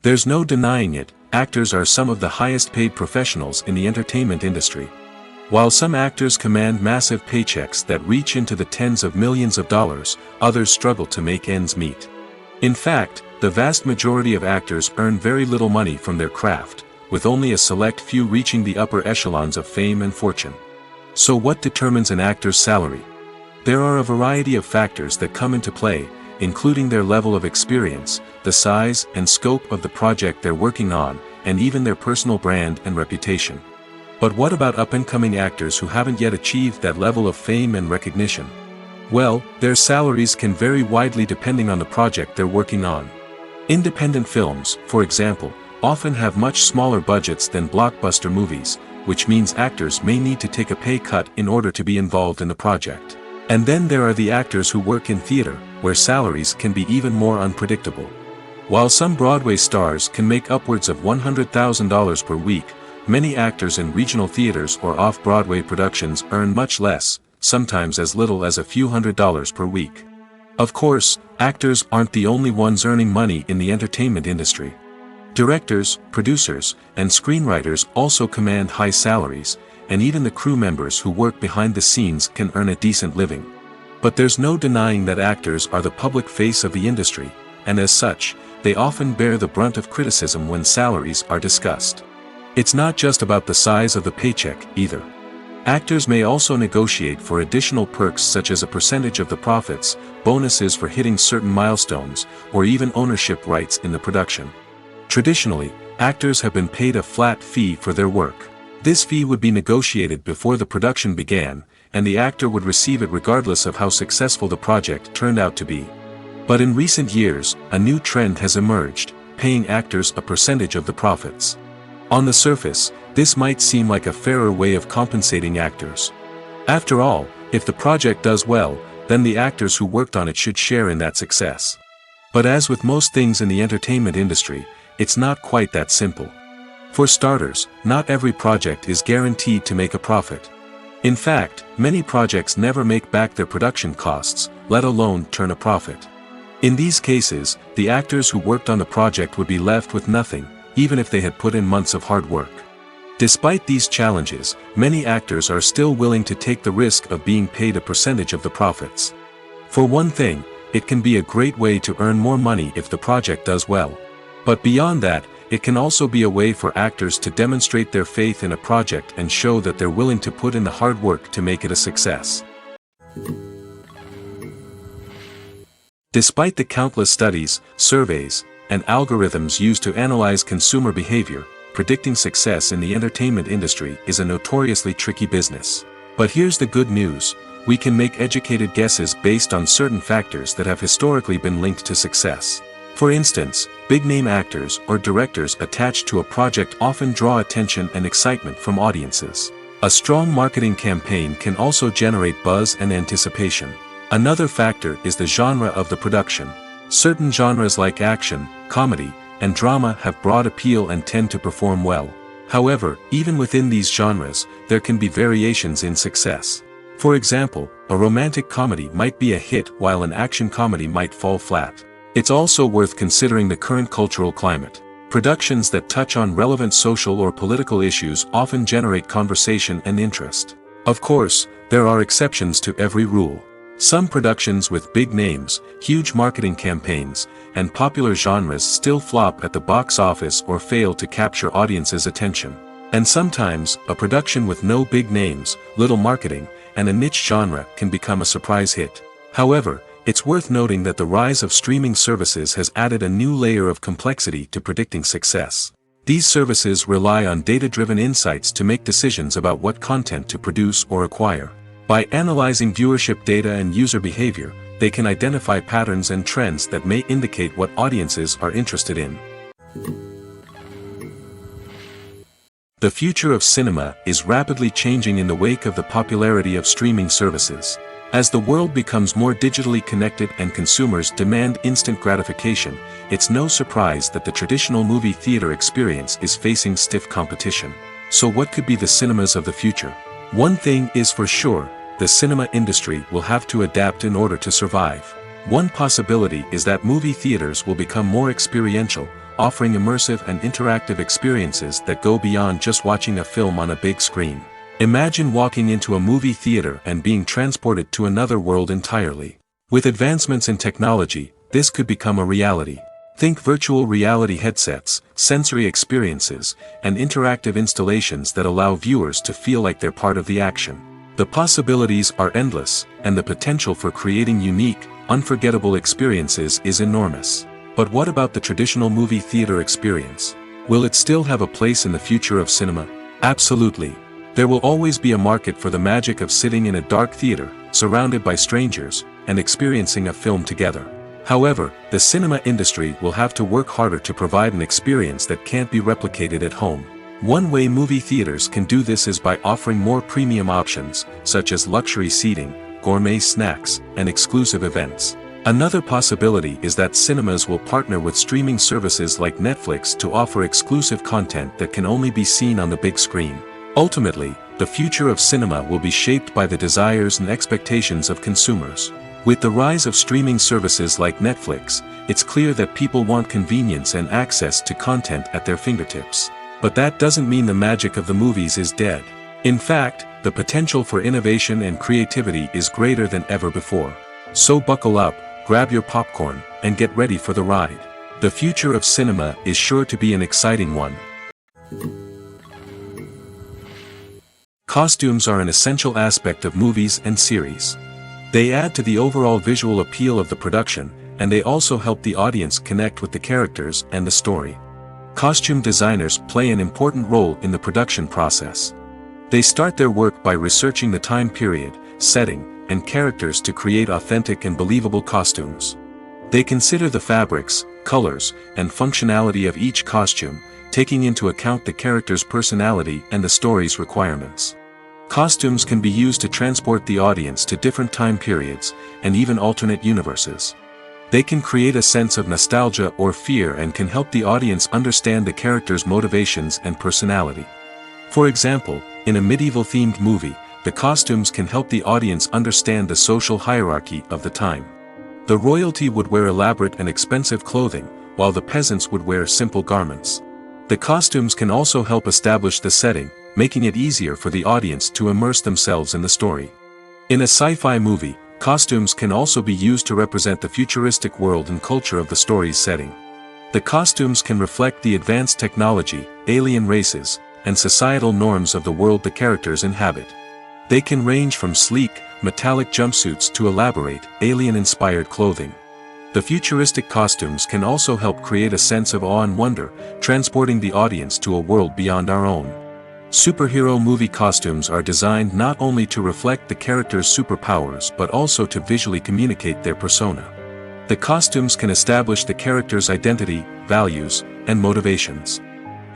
[SPEAKER 1] There's no denying it, actors are some of the highest paid professionals in the entertainment industry. While some actors command massive paychecks that reach into the tens of millions of dollars, others struggle to make ends meet. In fact, the vast majority of actors earn very little money from their craft, with only a select few reaching the upper echelons of fame and fortune. So what determines an actor's salary? There are a variety of factors that come into play, including their level of experience, the size and scope of the project they're working on, and even their personal brand and reputation. But what about up-and-coming actors who haven't yet achieved that level of fame and recognition? Well, their salaries can vary widely depending on the project they're working on. Independent films, for example, often have much smaller budgets than blockbuster movies, which means actors may need to take a pay cut in order to be involved in the project. And then there are the actors who work in theater, where salaries can be even more unpredictable. While some Broadway stars can make upwards of $100,000 per week, many actors in regional theaters or off-Broadway productions earn much less, sometimes as little as a few $100s per week. Of course, actors aren't the only ones earning money in the entertainment industry. Directors, producers, and screenwriters also command high salaries, and even the crew members who work behind the scenes can earn a decent living. But there's no denying that actors are the public face of the industry, and as such, they often bear the brunt of criticism when salaries are discussed. It's not just about the size of the paycheck, either. Actors may also negotiate for additional perks such as a percentage of the profits, bonuses for hitting certain milestones, or even ownership rights in the production. Traditionally, actors have been paid a flat fee for their work. This fee would be negotiated before the production began, and the actor would receive it regardless of how successful the project turned out to be. But in recent years, a new trend has emerged, paying actors a percentage of the profits. On the surface, this might seem like a fairer way of compensating actors. After all, if the project does well, then the actors who worked on it should share in that success. But as with most things in the entertainment industry, it's not quite that simple. For starters, not every project is guaranteed to make a profit. In fact, many projects never make back their production costs, let alone turn a profit. In these cases, the actors who worked on the project would be left with nothing, even if they had put in months of hard work. Despite these challenges, many actors are still willing to take the risk of being paid a percentage of the profits. For one thing, it can be a great way to earn more money if the project does well. But beyond that, it can also be a way for actors to demonstrate their faith in a project and show that they're willing to put in the hard work to make it a success. Despite the countless studies, surveys, and algorithms used to analyze consumer behavior, predicting success in the entertainment industry is a notoriously tricky business. But here's the good news: we can make educated guesses based on certain factors that have historically been linked to success. For instance, big-name actors or directors attached to a project often draw attention and excitement from audiences. A strong marketing campaign can also generate buzz and anticipation. Another factor is the genre of the production. Certain genres like action, comedy, and drama have broad appeal and tend to perform well. However, even within these genres, there can be variations in success. For example, a romantic comedy might be a hit while an action comedy might fall flat. It's also worth considering the current cultural climate. Productions that touch on relevant social or political issues often generate conversation and interest. Of course, there are exceptions to every rule. Some productions with big names, huge marketing campaigns, and popular genres still flop at the box office or fail to capture audiences' attention. And sometimes, a production with no big names, little marketing, and a niche genre can become a surprise hit. However, it's worth noting that the rise of streaming services has added a new layer of complexity to predicting success. These services rely on data-driven insights to make decisions about what content to produce or acquire. By analyzing viewership data and user behavior, they can identify patterns and trends that may indicate what audiences are interested in. The future of cinema is rapidly changing in the wake of the popularity of streaming services. As the world becomes more digitally connected and consumers demand instant gratification, it's no surprise that the traditional movie theater experience is facing stiff competition. So what could be the cinemas of the future? One thing is for sure: the cinema industry will have to adapt in order to survive. One possibility is that movie theaters will become more experiential, offering immersive and interactive experiences that go beyond just watching a film on a big screen. Imagine walking into a movie theater and being transported to another world entirely. With advancements in technology, this could become a reality. Think virtual reality headsets, sensory experiences, and interactive installations that allow viewers to feel like they're part of the action. The possibilities are endless, and the potential for creating unique, unforgettable experiences is enormous. But what about the traditional movie theater experience? Will it still have a place in the future of cinema? Absolutely. There will always be a market for the magic of sitting in a dark theater, surrounded by strangers, and experiencing a film together. However, the cinema industry will have to work harder to provide an experience that can't be replicated at home. One way movie theaters can do this is by offering more premium options, such as luxury seating, gourmet snacks, and exclusive events. Another possibility is that cinemas will partner with streaming services like Netflix to offer exclusive content that can only be seen on the big screen. Ultimately, the future of cinema will be shaped by the desires and expectations of consumers. With the rise of streaming services like Netflix, it's clear that people want convenience and access to content at their fingertips. But that doesn't mean the magic of the movies is dead. In fact, the potential for innovation and creativity is greater than ever before. So buckle up, grab your popcorn, and get ready for the ride. The future of cinema is sure to be an exciting one. Costumes are an essential aspect of movies and series. They add to the overall visual appeal of the production, and they also help the audience connect with the characters and the story. Costume designers play an important role in the production process. They start their work by researching the time period, setting, and characters to create authentic and believable costumes. They consider the fabrics, colors, and functionality of each costume, taking into account the character's personality and the story's requirements. Costumes can be used to transport the audience to different time periods, and even alternate universes. They can create a sense of nostalgia or fear and can help the audience understand the character's motivations and personality. For example, in a medieval-themed movie, the costumes can help the audience understand the social hierarchy of the time. The royalty would wear elaborate and expensive clothing, while the peasants would wear simple garments. The costumes can also help establish the setting, making it easier for the audience to immerse themselves in the story. In a sci-fi movie, costumes can also be used to represent the futuristic world and culture of the story's setting. The costumes can reflect the advanced technology, alien races, and societal norms of the world the characters inhabit. They can range from sleek, metallic jumpsuits to elaborate, alien-inspired clothing. The futuristic costumes can also help create a sense of awe and wonder, transporting the audience to a world beyond our own. Superhero movie costumes are designed not only to reflect the character's superpowers but also to visually communicate their persona. The costumes can establish the character's identity, values, and motivations.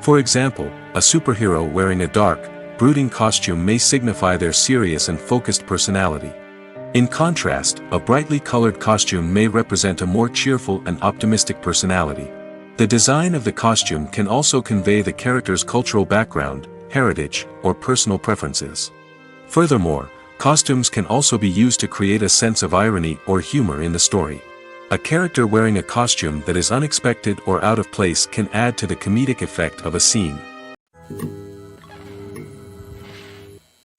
[SPEAKER 1] For example, a superhero wearing a dark, brooding costume may signify their serious and focused personality. In contrast, a brightly colored costume may represent a more cheerful and optimistic personality. The design of the costume can also convey the character's cultural background, heritage, or personal preferences. Furthermore, costumes can also be used to create a sense of irony or humor in the story. A character wearing a costume that is unexpected or out of place can add to the comedic effect of a scene.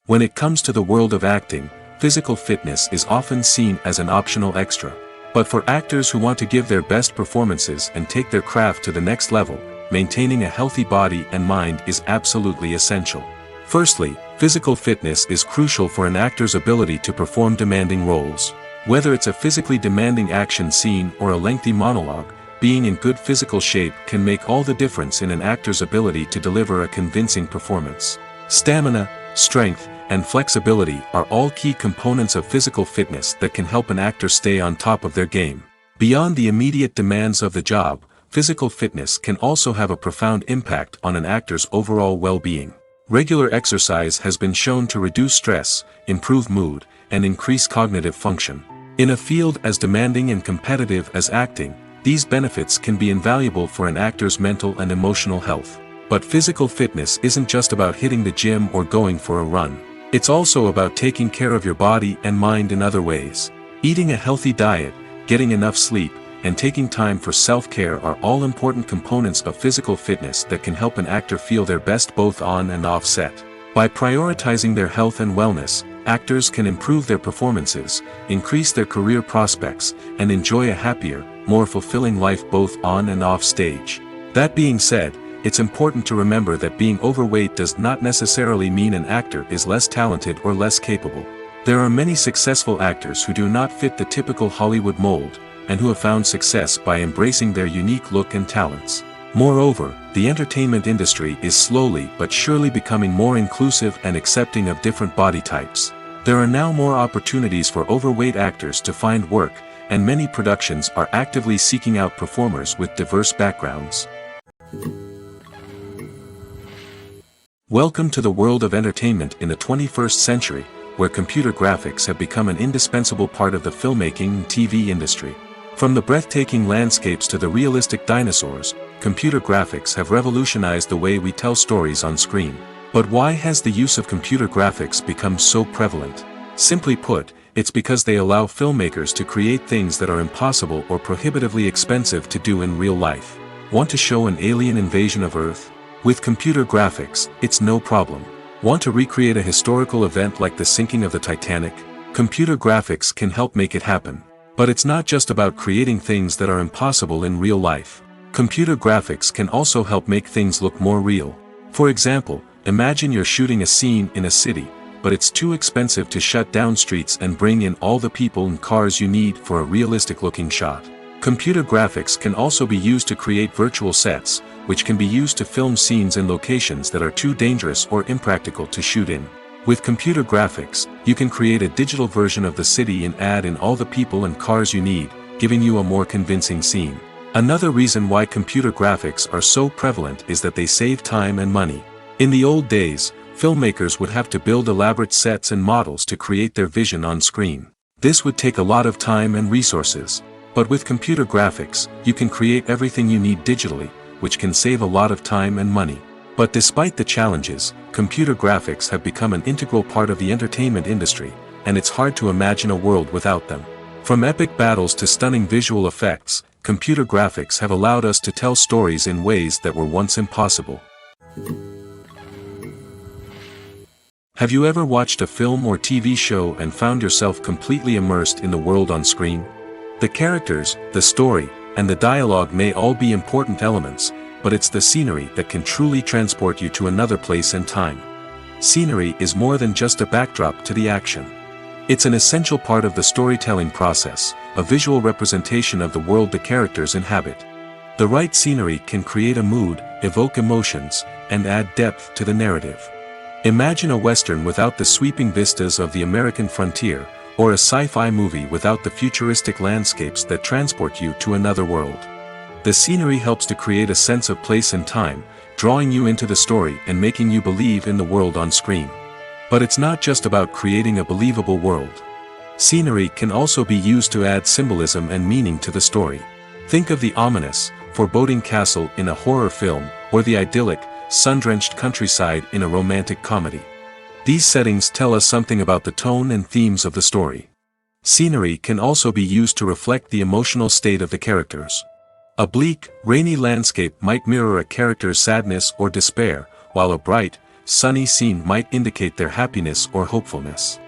[SPEAKER 1] When it comes to the world of acting, physical fitness is often seen as an optional extra. But for actors who want to give their best performances and take their craft to the next level, maintaining a healthy body and mind is absolutely essential. Firstly, physical fitness is crucial for an actor's ability to perform demanding roles. Whether it's a physically demanding action scene or a lengthy monologue, being in good physical shape can make all the difference in an actor's ability to deliver a convincing performance. Stamina, strength, and flexibility are all key components of physical fitness that can help an actor stay on top of their game. Beyond the immediate demands of the job, physical fitness can also have a profound impact on an actor's overall well-being. Regular exercise has been shown to reduce stress, improve mood, and increase cognitive function. In a field as demanding and competitive as acting, these benefits can be invaluable for an actor's mental and emotional health. But physical fitness isn't just about hitting the gym or going for a run. It's also about taking care of your body and mind in other ways. Eating a healthy diet, getting enough sleep, and taking time for self-care are all important components of physical fitness that can help an actor feel their best both on and off set. By prioritizing their health and wellness, actors can improve their performances, increase their career prospects, and enjoy a happier, more fulfilling life both on and off stage. That being said, it's important to remember that being overweight does not necessarily mean an actor is less talented or less capable. There are many successful actors who do not fit the typical Hollywood mold, and who have found success by embracing their unique look and talents. Moreover, the entertainment industry is slowly but surely becoming more inclusive and accepting of different body types. There are now more opportunities for overweight actors to find work, and many productions are actively seeking out performers with diverse backgrounds. Welcome to the world of entertainment in the 21st century, where computer graphics have become an indispensable part of the filmmaking and TV industry. From the breathtaking landscapes to the realistic dinosaurs, computer graphics have revolutionized the way we tell stories on screen. But why has the use of computer graphics become so prevalent? Simply put, it's because they allow filmmakers to create things that are impossible or prohibitively expensive to do in real life. Want to show an alien invasion of Earth? With computer graphics, it's no problem. Want to recreate a historical event like the sinking of the Titanic? Computer graphics can help make it happen. But it's not just about creating things that are impossible in real life. Computer graphics can also help make things look more real. For example, imagine you're shooting a scene in a city, but it's too expensive to shut down streets and bring in all the people and cars you need for a realistic-looking shot. Computer graphics can also be used to create virtual sets, which can be used to film scenes in locations that are too dangerous or impractical to shoot in. With computer graphics, you can create a digital version of the city and add in all the people and cars you need, giving you a more convincing scene. Another reason why computer graphics are so prevalent is that they save time and money. In the old days, filmmakers would have to build elaborate sets and models to create their vision on screen. This would take a lot of time and resources. But with computer graphics, you can create everything you need digitally, which can save a lot of time and money. But despite the challenges, computer graphics have become an integral part of the entertainment industry, and it's hard to imagine a world without them. From epic battles to stunning visual effects, computer graphics have allowed us to tell stories in ways that were once impossible. Have you ever watched a film or TV show and found yourself completely immersed in the world on screen? The characters, the story, and the dialogue may all be important elements, but it's the scenery that can truly transport you to another place and time. Scenery is more than just a backdrop to the action. It's an essential part of the storytelling process, a visual representation of the world the characters inhabit. The right scenery can create a mood, evoke emotions, and add depth to the narrative. Imagine a Western without the sweeping vistas of the American frontier, or a sci-fi movie without the futuristic landscapes that transport you to another world. The scenery helps to create a sense of place and time, drawing you into the story and making you believe in the world on screen. But it's not just about creating a believable world. Scenery can also be used to add symbolism and meaning to the story. Think of the ominous, foreboding castle in a horror film, or the idyllic, sun-drenched countryside in a romantic comedy. These settings tell us something about the tone and themes of the story. Scenery can also be used to reflect the emotional state of the characters. A bleak, rainy landscape might mirror a character's sadness or despair, while a bright, sunny scene might indicate their happiness or hopefulness.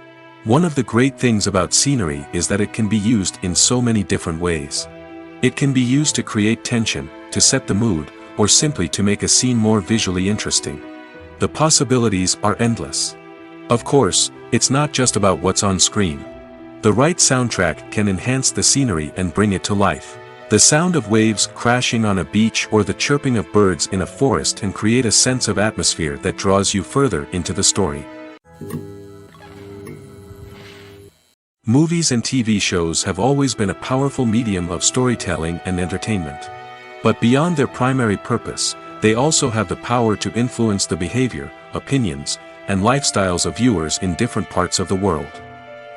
[SPEAKER 1] One of the great things about scenery is that it can be used in so many different ways. It can be used to create tension, to set the mood, or simply to make a scene more visually interesting. The possibilities are endless. Of course, it's not just about what's on screen. The right soundtrack can enhance the scenery and bring it to life. The sound of waves crashing on a beach or the chirping of birds in a forest can create a sense of atmosphere that draws you further into the story. Movies and TV shows have always been a powerful medium of storytelling and entertainment. But beyond their primary purpose, they also have the power to influence the behavior, opinions, and lifestyles of viewers in different parts of the world.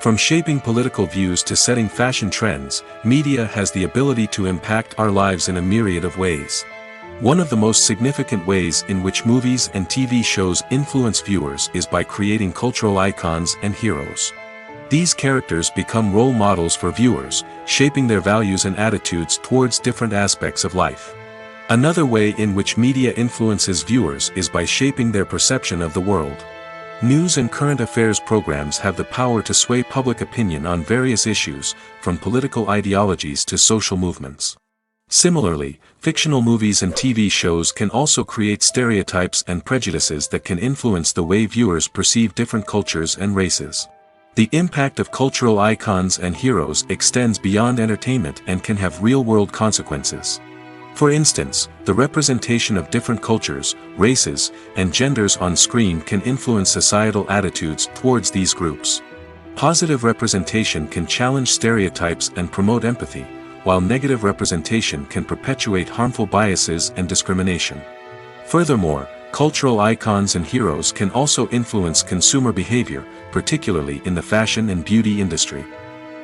[SPEAKER 1] From shaping political views to setting fashion trends, media has the ability to impact our lives in a myriad of ways. One of the most significant ways in which movies and TV shows influence viewers is by creating cultural icons and heroes. These characters become role models for viewers, shaping their values and attitudes towards different aspects of life. Another way in which media influences viewers is by shaping their perception of the world. News and current affairs programs have the power to sway public opinion on various issues, from political ideologies to social movements. Similarly, fictional movies and TV shows can also create stereotypes and prejudices that can influence the way viewers perceive different cultures and races. The impact of cultural icons and heroes extends beyond entertainment and can have real-world consequences. For instance, the representation of different cultures, races, and genders on screen can influence societal attitudes towards these groups. Positive representation can challenge stereotypes and promote empathy, while negative representation can perpetuate harmful biases and discrimination. Furthermore, cultural icons and heroes can also influence consumer behavior, particularly in the fashion and beauty industry.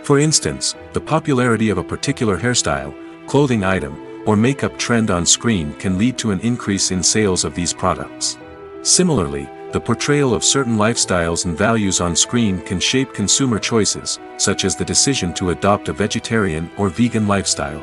[SPEAKER 1] For instance, the popularity of a particular hairstyle, clothing item, or makeup trend on screen can lead to an increase in sales of these products. Similarly, the portrayal of certain lifestyles and values on screen can shape consumer choices, such as the decision to adopt a vegetarian or vegan lifestyle.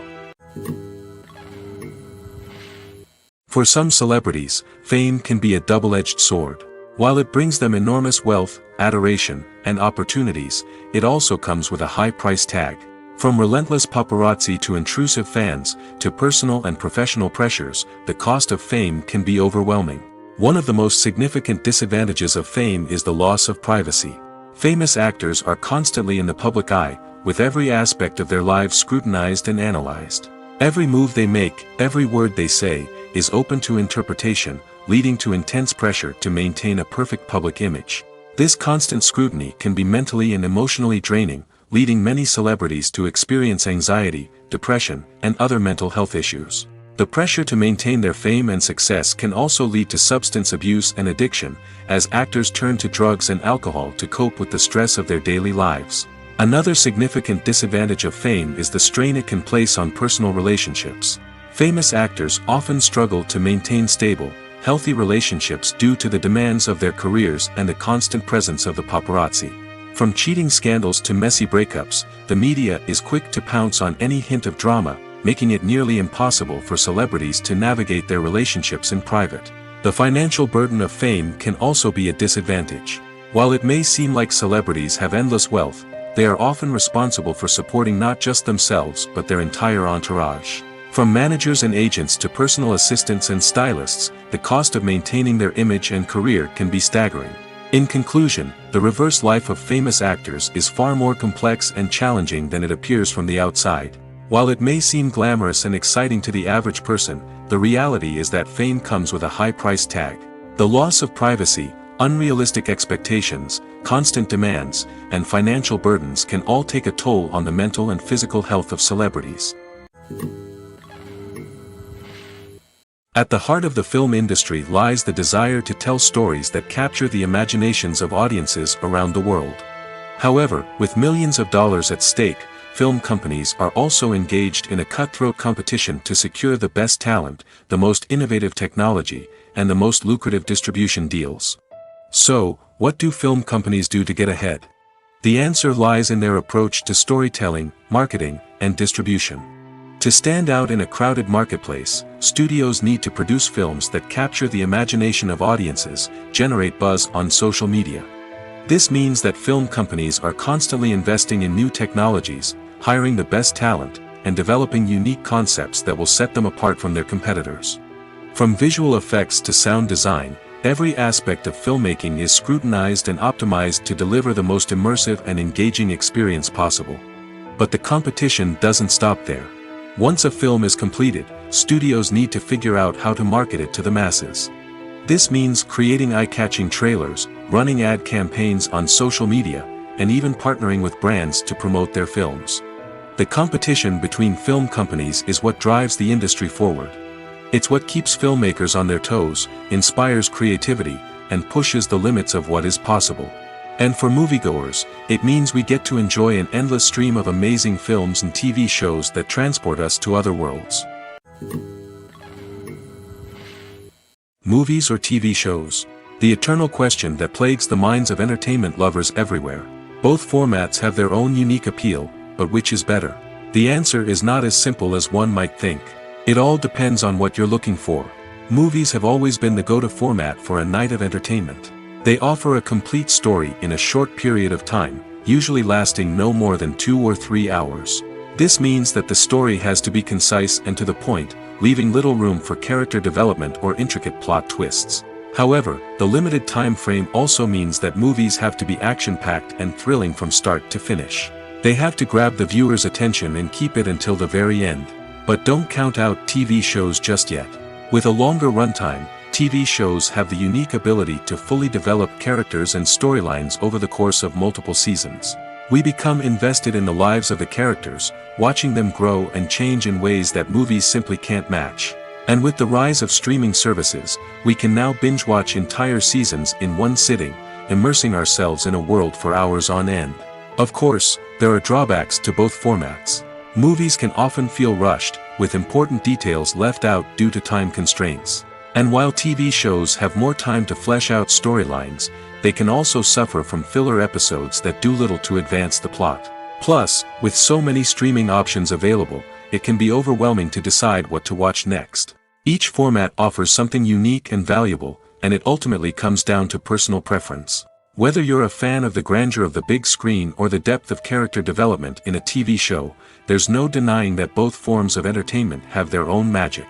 [SPEAKER 1] For some celebrities, fame can be a double-edged sword. While it brings them enormous wealth, adoration, and opportunities, it also comes with a high price tag. From relentless paparazzi to intrusive fans, to personal and professional pressures, the cost of fame can be overwhelming. One of the most significant disadvantages of fame is the loss of privacy. Famous actors are constantly in the public eye, with every aspect of their lives scrutinized and analyzed. Every move they make, every word they say, is open to interpretation, leading to intense pressure to maintain a perfect public image. This constant scrutiny can be mentally and emotionally draining, leading many celebrities to experience anxiety, depression, and other mental health issues. The pressure to maintain their fame and success can also lead to substance abuse and addiction, as actors turn to drugs and alcohol to cope with the stress of their daily lives. Another significant disadvantage of fame is the strain it can place on personal relationships. Famous actors often struggle to maintain stable, healthy relationships due to the demands of their careers and the constant presence of the paparazzi. From cheating scandals to messy breakups, the media is quick to pounce on any hint of drama, making it nearly impossible for celebrities to navigate their relationships in private. The financial burden of fame can also be a disadvantage. While it may seem like celebrities have endless wealth, they are often responsible for supporting not just themselves but their entire entourage. From managers and agents to personal assistants and stylists, the cost of maintaining their image and career can be staggering. In conclusion, the reverse life of famous actors is far more complex and challenging than it appears from the outside. While it may seem glamorous and exciting to the average person, the reality is that fame comes with a high price tag. The loss of privacy, unrealistic expectations, constant demands, and financial burdens can all take a toll on the mental and physical health of celebrities. At the heart of the film industry lies the desire to tell stories that capture the imaginations of audiences around the world. However, with millions of dollars at stake, film companies are also engaged in a cutthroat competition to secure the best talent, the most innovative technology, and the most lucrative distribution deals. So, what do film companies do to get ahead? The answer lies in their approach to storytelling, marketing, and distribution. To stand out in a crowded marketplace, studios need to produce films that capture the imagination of audiences, generate buzz on social media. This means that film companies are constantly investing in new technologies, hiring the best talent, and developing unique concepts that will set them apart from their competitors. From visual effects to sound design, every aspect of filmmaking is scrutinized and optimized to deliver the most immersive and engaging experience possible. But the competition doesn't stop there. Once a film is completed, studios need to figure out how to market it to the masses. This means creating eye-catching trailers, running ad campaigns on social media, and even partnering with brands to promote their films. The competition between film companies is what drives the industry forward. It's what keeps filmmakers on their toes, inspires creativity, and pushes the limits of what is possible. And for moviegoers, it means we get to enjoy an endless stream of amazing films and TV shows that transport us to other worlds. Movies or TV shows? The eternal question that plagues the minds of entertainment lovers everywhere. Both formats have their own unique appeal, but which is better? The answer is not as simple as one might think. It all depends on what you're looking for. Movies have always been the go-to format for a night of entertainment. They offer a complete story in a short period of time, usually lasting no more than 2 or 3 hours. This means that the story has to be concise and to the point, leaving little room for character development or intricate plot twists. However, the limited time frame also means that movies have to be action-packed and thrilling from start to finish. They have to grab the viewer's attention and keep it until the very end. But don't count out TV shows just yet. With a longer runtime, TV shows have the unique ability to fully develop characters and storylines over the course of multiple seasons. We become invested in the lives of the characters, watching them grow and change in ways that movies simply can't match. And with the rise of streaming services, we can now binge-watch entire seasons in one sitting, immersing ourselves in a world for hours on end. Of course, there are drawbacks to both formats. Movies can often feel rushed, with important details left out due to time constraints. And while TV shows have more time to flesh out storylines, they can also suffer from filler episodes that do little to advance the plot. Plus, with so many streaming options available, it can be overwhelming to decide what to watch next. Each format offers something unique and valuable, and it ultimately comes down to personal preference. Whether you're a fan of the grandeur of the big screen or the depth of character development in a TV show, there's no denying that both forms of entertainment have their own magic.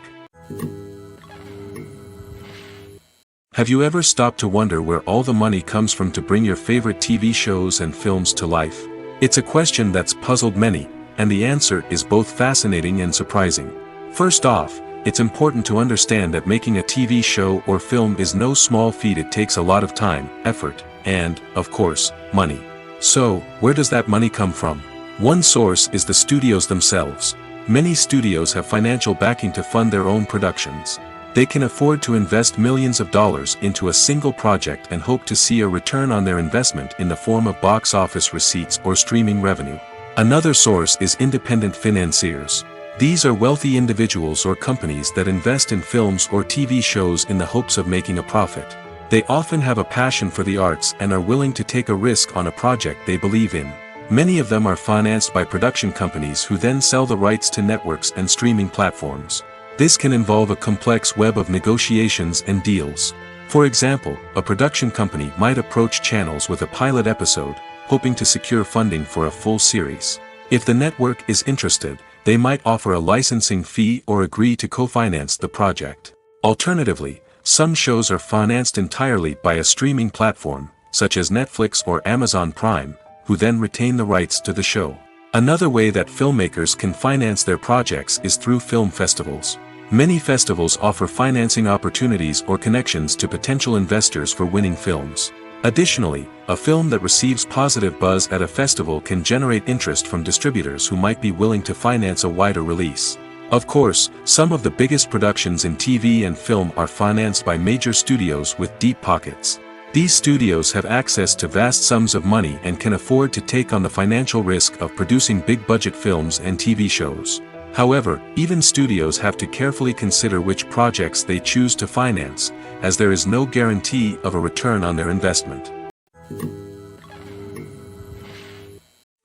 [SPEAKER 1] Have you ever stopped to wonder where all the money comes from to bring your favorite TV shows and films to life? It's a question that's puzzled many, and the answer is both fascinating and surprising. First off, it's important to understand that making a TV show or film is no small feat. It takes a lot of time, effort, and, of course, money. So, where does that money come from? One source is the studios themselves. Many studios have financial backing to fund their own productions. They can afford to invest millions of dollars into a single project and hope to see a return on their investment in the form of box office receipts or streaming revenue. Another source is independent financiers. These are wealthy individuals or companies that invest in films or TV shows in the hopes of making a profit. They often have a passion for the arts and are willing to take a risk on a project they believe in. Many of them are financed by production companies who then sell the rights to networks and streaming platforms. This can involve a complex web of negotiations and deals. For example, a production company might approach channels with a pilot episode, hoping to secure funding for a full series. If the network is interested, they might offer a licensing fee or agree to co-finance the project. Alternatively, some shows are financed entirely by a streaming platform, such as Netflix or Amazon Prime, who then retain the rights to the show. Another way that filmmakers can finance their projects is through film festivals. Many festivals offer financing opportunities or connections to potential investors for winning films. Additionally, a film that receives positive buzz at a festival can generate interest from distributors who might be willing to finance a wider release. Of course, some of the biggest productions in TV and film are financed by major studios with deep pockets. These studios have access to vast sums of money and can afford to take on the financial risk of producing big-budget films and TV shows. However, even studios have to carefully consider which projects they choose to finance, as there is no guarantee of a return on their investment.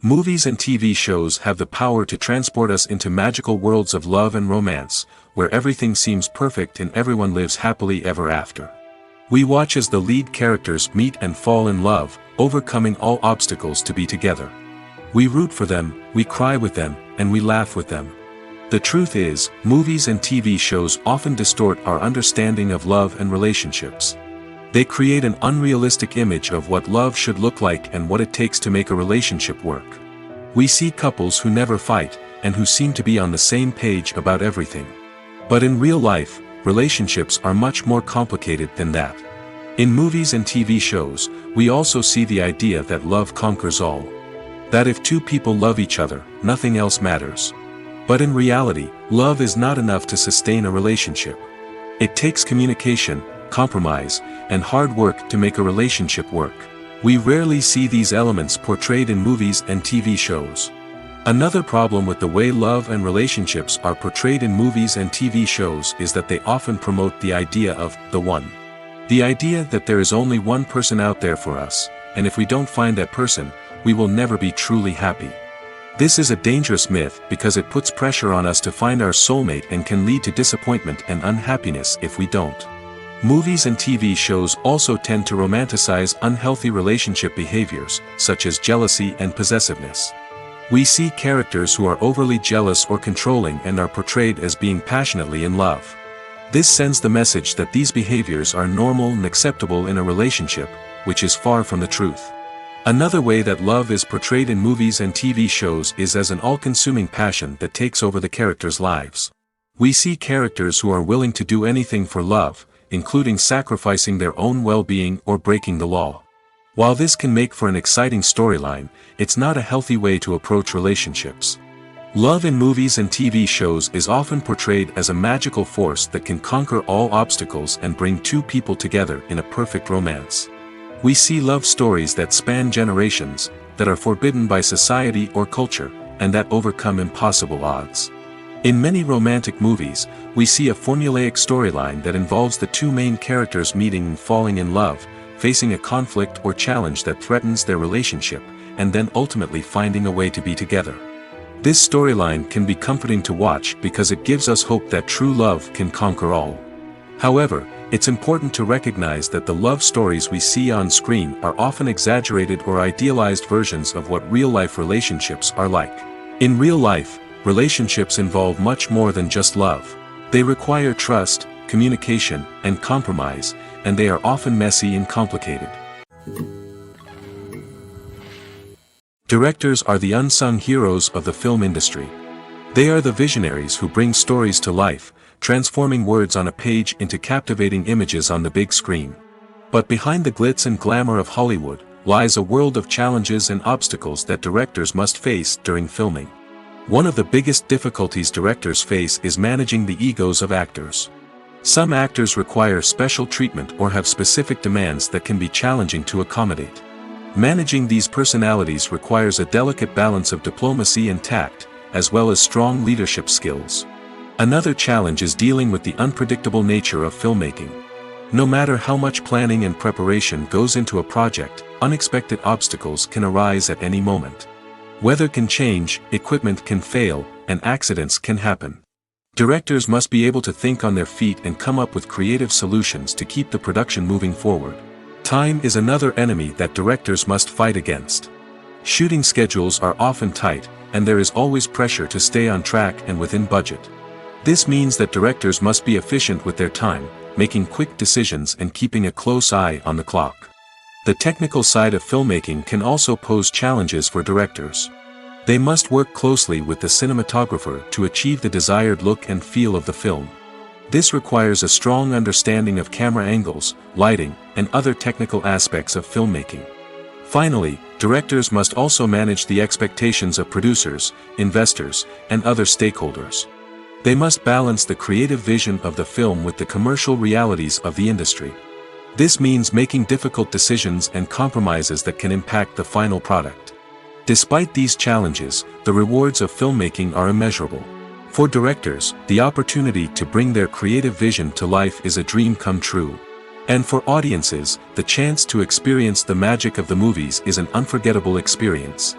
[SPEAKER 1] Movies and TV shows have the power to transport us into magical worlds of love and romance, where everything seems perfect and everyone lives happily ever after. We watch as the lead characters meet and fall in love, overcoming all obstacles to be together. We root for them, we cry with them, and we laugh with them. The truth is, movies and TV shows often distort our understanding of love and relationships. They create an unrealistic image of what love should look like and what it takes to make a relationship work. We see couples who never fight, and who seem to be on the same page about everything. But in real life, relationships are much more complicated than that. In movies and TV shows, we also see the idea that love conquers all. That if two people love each other, nothing else matters. But in reality, love is not enough to sustain a relationship. It takes communication, compromise, and hard work to make a relationship work. We rarely see these elements portrayed in movies and TV shows. Another problem with the way love and relationships are portrayed in movies and TV shows is that they often promote the idea of the one. The idea that there is only one person out there for us, and if we don't find that person, we will never be truly happy. This is a dangerous myth because it puts pressure on us to find our soulmate and can lead to disappointment and unhappiness if we don't. Movies and TV shows also tend to romanticize unhealthy relationship behaviors, such as jealousy and possessiveness. We see characters who are overly jealous or controlling and are portrayed as being passionately in love. This sends the message that these behaviors are normal and acceptable in a relationship, which is far from the truth. Another way that love is portrayed in movies and TV shows is as an all-consuming passion that takes over the characters' lives. We see characters who are willing to do anything for love, including sacrificing their own well-being or breaking the law. While this can make for an exciting storyline, it's not a healthy way to approach relationships. Love in movies and TV shows is often portrayed as a magical force that can conquer all obstacles and bring two people together in a perfect romance. We see love stories that span generations, that are forbidden by society or culture, and that overcome impossible odds. In many romantic movies, we see a formulaic storyline that involves the two main characters meeting and falling in love, facing a conflict or challenge that threatens their relationship, and then ultimately finding a way to be together. This storyline can be comforting to watch because it gives us hope that true love can conquer all. However, it's important to recognize that the love stories we see on screen are often exaggerated or idealized versions of what real-life relationships are like. In real life, relationships involve much more than just love. They require trust, communication, and compromise, and they are often messy and complicated. Directors are the unsung heroes of the film industry. They are the visionaries who bring stories to life, transforming words on a page into captivating images on the big screen. But behind the glitz and glamour of Hollywood, lies a world of challenges and obstacles that directors must face during filming. One of the biggest difficulties directors face is managing the egos of actors. Some actors require special treatment or have specific demands that can be challenging to accommodate. Managing these personalities requires a delicate balance of diplomacy and tact, as well as strong leadership skills. Another challenge is dealing with the unpredictable nature of filmmaking. No matter how much planning and preparation goes into a project, unexpected obstacles can arise at any moment. Weather can change, equipment can fail, and accidents can happen. Directors must be able to think on their feet and come up with creative solutions to keep the production moving forward. Time is another enemy that directors must fight against. Shooting schedules are often tight, and there is always pressure to stay on track and within budget. This means that directors must be efficient with their time, making quick decisions and keeping a close eye on the clock. The technical side of filmmaking can also pose challenges for directors. They must work closely with the cinematographer to achieve the desired look and feel of the film. This requires a strong understanding of camera angles, lighting, and other technical aspects of filmmaking. Finally, directors must also manage the expectations of producers, investors, and other stakeholders. They must balance the creative vision of the film with the commercial realities of the industry. This means making difficult decisions and compromises that can impact the final product. Despite these challenges, the rewards of filmmaking are immeasurable. For directors, the opportunity to bring their creative vision to life is a dream come true. And for audiences, the chance to experience the magic of the movies is an unforgettable experience.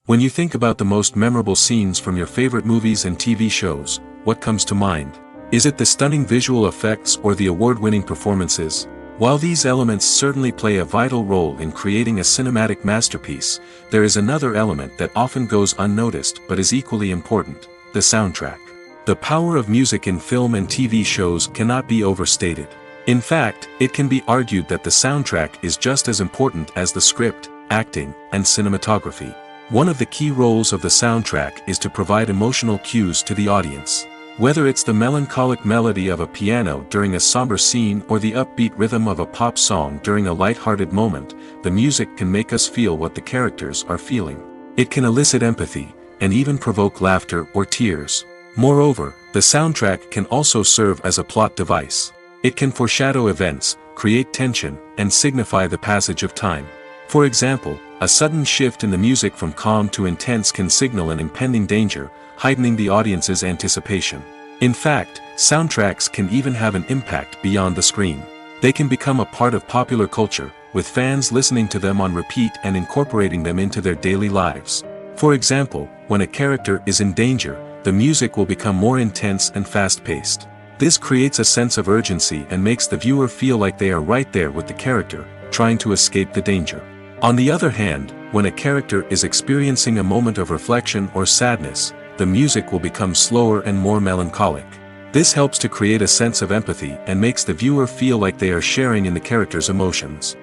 [SPEAKER 1] When you think about the most memorable scenes from your favorite movies and TV shows, what comes to mind? Is it the stunning visual effects or the award-winning performances? While these elements certainly play a vital role in creating a cinematic masterpiece, there is another element that often goes unnoticed but is equally important: the soundtrack. The power of music in film and TV shows cannot be overstated. In fact, it can be argued that the soundtrack is just as important as the script, acting, and cinematography. One of the key roles of the soundtrack is to provide emotional cues to the audience. Whether it's the melancholic melody of a piano during a somber scene or the upbeat rhythm of a pop song during a light-hearted moment, the music can make us feel what the characters are feeling. It can elicit empathy, and even provoke laughter or tears. Moreover, the soundtrack can also serve as a plot device. It can foreshadow events, create tension, and signify the passage of time. For example, a sudden shift in the music from calm to intense can signal an impending danger, heightening the audience's anticipation. In fact, soundtracks can even have an impact beyond the screen. They can become a part of popular culture, with fans listening to them on repeat and incorporating them into their daily lives. For example, when a character is in danger, the music will become more intense and fast-paced. This creates a sense of urgency and makes the viewer feel like they are right there with the character, trying to escape the danger. On the other hand, when a character is experiencing a moment of reflection or sadness, the music will become slower and more melancholic. This helps to create a sense of empathy and makes the viewer feel like they are sharing in the character's emotions.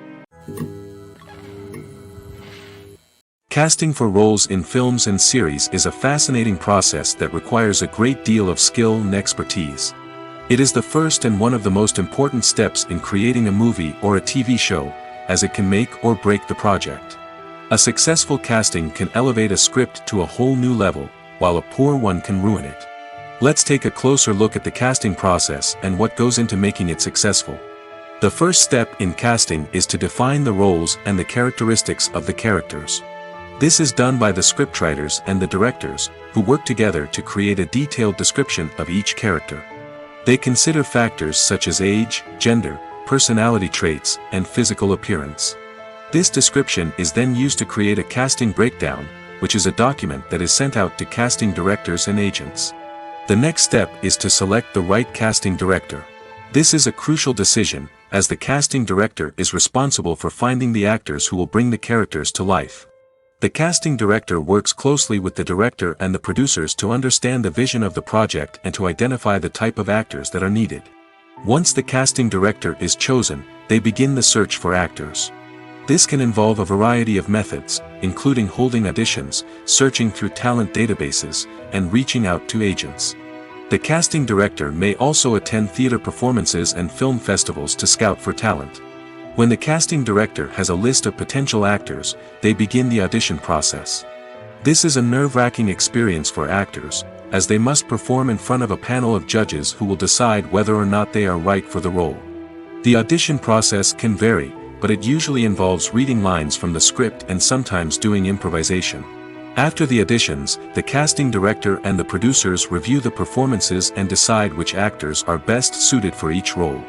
[SPEAKER 1] Casting for roles in films and series is a fascinating process that requires a great deal of skill and expertise. It is the first and one of the most important steps in creating a movie or a TV show, as it can make or break the project. A successful casting can elevate a script to a whole new level, while a poor one can ruin it. Let's take a closer look at the casting process and what goes into making it successful. The first step in casting is to define the roles and the characteristics of the characters. This is done by the scriptwriters and the directors, who work together to create a detailed description of each character. They consider factors such as age, gender, personality traits, and physical appearance. This description is then used to create a casting breakdown, which is a document that is sent out to casting directors and agents. The next step is to select the right casting director. This is a crucial decision, as the casting director is responsible for finding the actors who will bring the characters to life. The casting director works closely with the director and the producers to understand the vision of the project and to identify the type of actors that are needed. Once the casting director is chosen, they begin the search for actors. This can involve a variety of methods, including holding auditions, searching through talent databases, and reaching out to agents. The casting director may also attend theater performances and film festivals to scout for talent. When the casting director has a list of potential actors, they begin the audition process. This is a nerve-wracking experience for actors, as they must perform in front of a panel of judges who will decide whether or not they are right for the role. The audition process can vary, but it usually involves reading lines from the script and sometimes doing improvisation. After the auditions, the casting director and the producers review the performances and decide which actors are best suited for each role.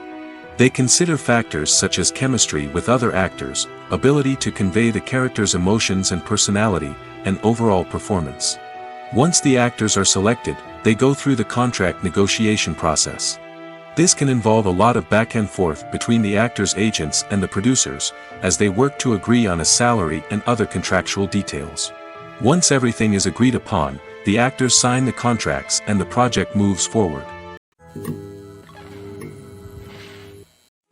[SPEAKER 1] They consider factors such as chemistry with other actors, ability to convey the character's emotions and personality, and overall performance. Once the actors are selected, they go through the contract negotiation process. This can involve a lot of back and forth between the actors' agents and the producers, as they work to agree on a salary and other contractual details. Once everything is agreed upon, the actors sign the contracts and the project moves forward.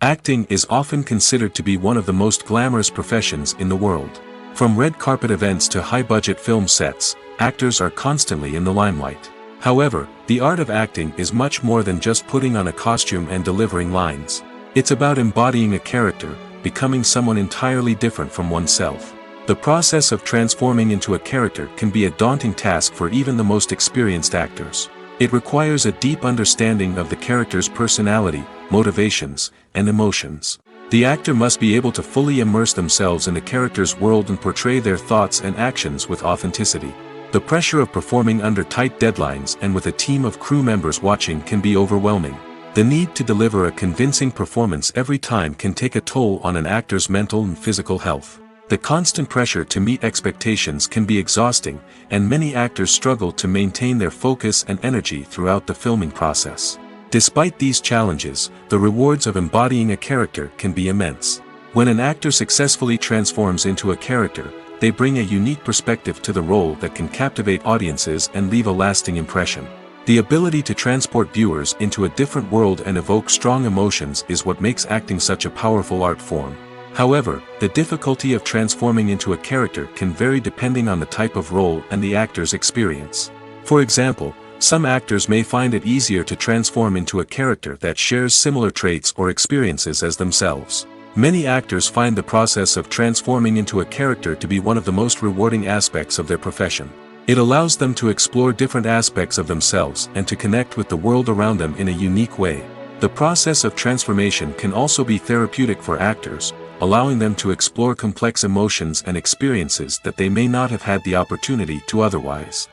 [SPEAKER 1] Acting is often considered to be one of the most glamorous professions in the world. From red carpet events to high-budget film sets, actors are constantly in the limelight. However, the art of acting is much more than just putting on a costume and delivering lines. It's about embodying a character, becoming someone entirely different from oneself. The process of transforming into a character can be a daunting task for even the most experienced actors. It requires a deep understanding of the character's personality, motivations, and emotions. The actor must be able to fully immerse themselves in the character's world and portray their thoughts and actions with authenticity. The pressure of performing under tight deadlines and with a team of crew members watching can be overwhelming. The need to deliver a convincing performance every time can take a toll on an actor's mental and physical health. The constant pressure to meet expectations can be exhausting, and many actors struggle to maintain their focus and energy throughout the filming process. Despite these challenges, the rewards of embodying a character can be immense. When an actor successfully transforms into a character, they bring a unique perspective to the role that can captivate audiences and leave a lasting impression. The ability to transport viewers into a different world and evoke strong emotions is what makes acting such a powerful art form. However, the difficulty of transforming into a character can vary depending on the type of role and the actor's experience. For example, some actors may find it easier to transform into a character that shares similar traits or experiences as themselves. Many actors find the process of transforming into a character to be one of the most rewarding aspects of their profession. It allows them to explore different aspects of themselves and to connect with the world around them in a unique way. The process of transformation can also be therapeutic for actors, allowing them to explore complex emotions and experiences that they may not have had the opportunity to otherwise.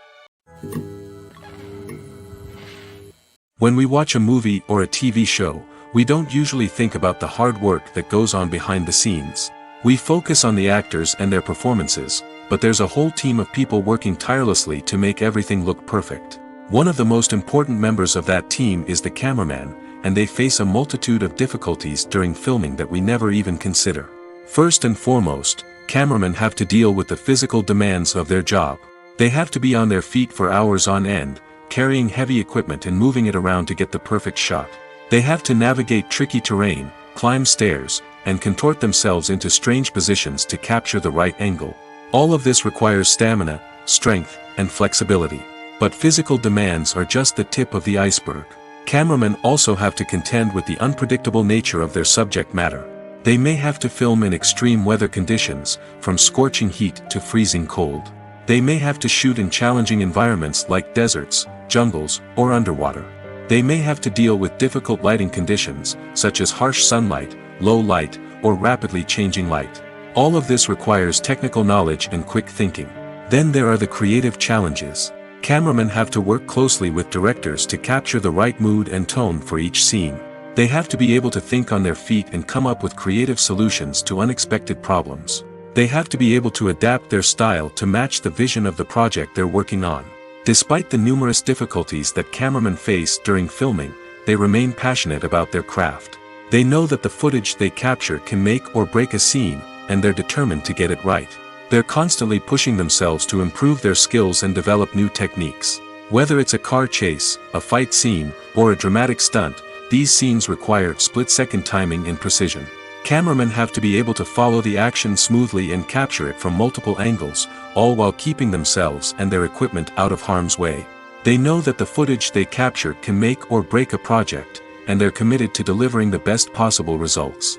[SPEAKER 1] When we watch a movie or a TV show, we don't usually think about the hard work that goes on behind the scenes. We focus on the actors and their performances, but there's a whole team of people working tirelessly to make everything look perfect. One of the most important members of that team is the cameraman, and they face a multitude of difficulties during filming that we never even consider. First and foremost, cameramen have to deal with the physical demands of their job. They have to be on their feet for hours on end, carrying heavy equipment and moving it around to get the perfect shot. They have to navigate tricky terrain, climb stairs, and contort themselves into strange positions to capture the right angle. All of this requires stamina, strength, and flexibility. But physical demands are just the tip of the iceberg. Cameramen also have to contend with the unpredictable nature of their subject matter. They may have to film in extreme weather conditions, from scorching heat to freezing cold. They may have to shoot in challenging environments like deserts, jungles, or underwater. They may have to deal with difficult lighting conditions, such as harsh sunlight, low light, or rapidly changing light. All of this requires technical knowledge and quick thinking. Then there are the creative challenges. Cameramen have to work closely with directors to capture the right mood and tone for each scene. They have to be able to think on their feet and come up with creative solutions to unexpected problems. They have to be able to adapt their style to match the vision of the project they're working on. Despite the numerous difficulties that cameramen face during filming, they remain passionate about their craft. They know that the footage they capture can make or break a scene, and they're determined to get it right. They're constantly pushing themselves to improve their skills and develop new techniques. Whether it's a car chase, a fight scene, or a dramatic stunt, these scenes require split-second timing and precision. Cameramen have to be able to follow the action smoothly and capture it from multiple angles, all while keeping themselves and their equipment out of harm's way. They know that the footage they capture can make or break a project, and they're committed to delivering the best possible results.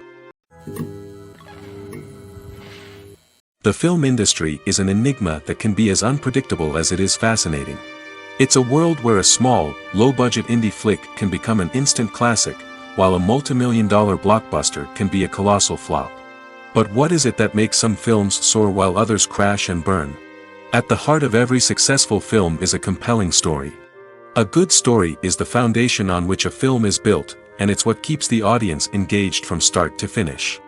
[SPEAKER 1] The film industry is an enigma that can be as unpredictable as it is fascinating. It's a world where a small, low-budget indie flick can become an instant classic, while a multi-million-dollar blockbuster can be a colossal flop. But what is it that makes some films soar while others crash and burn? At the heart of every successful film is a compelling story. A good story is the foundation on which a film is built, and it's what keeps the audience engaged from start to finish.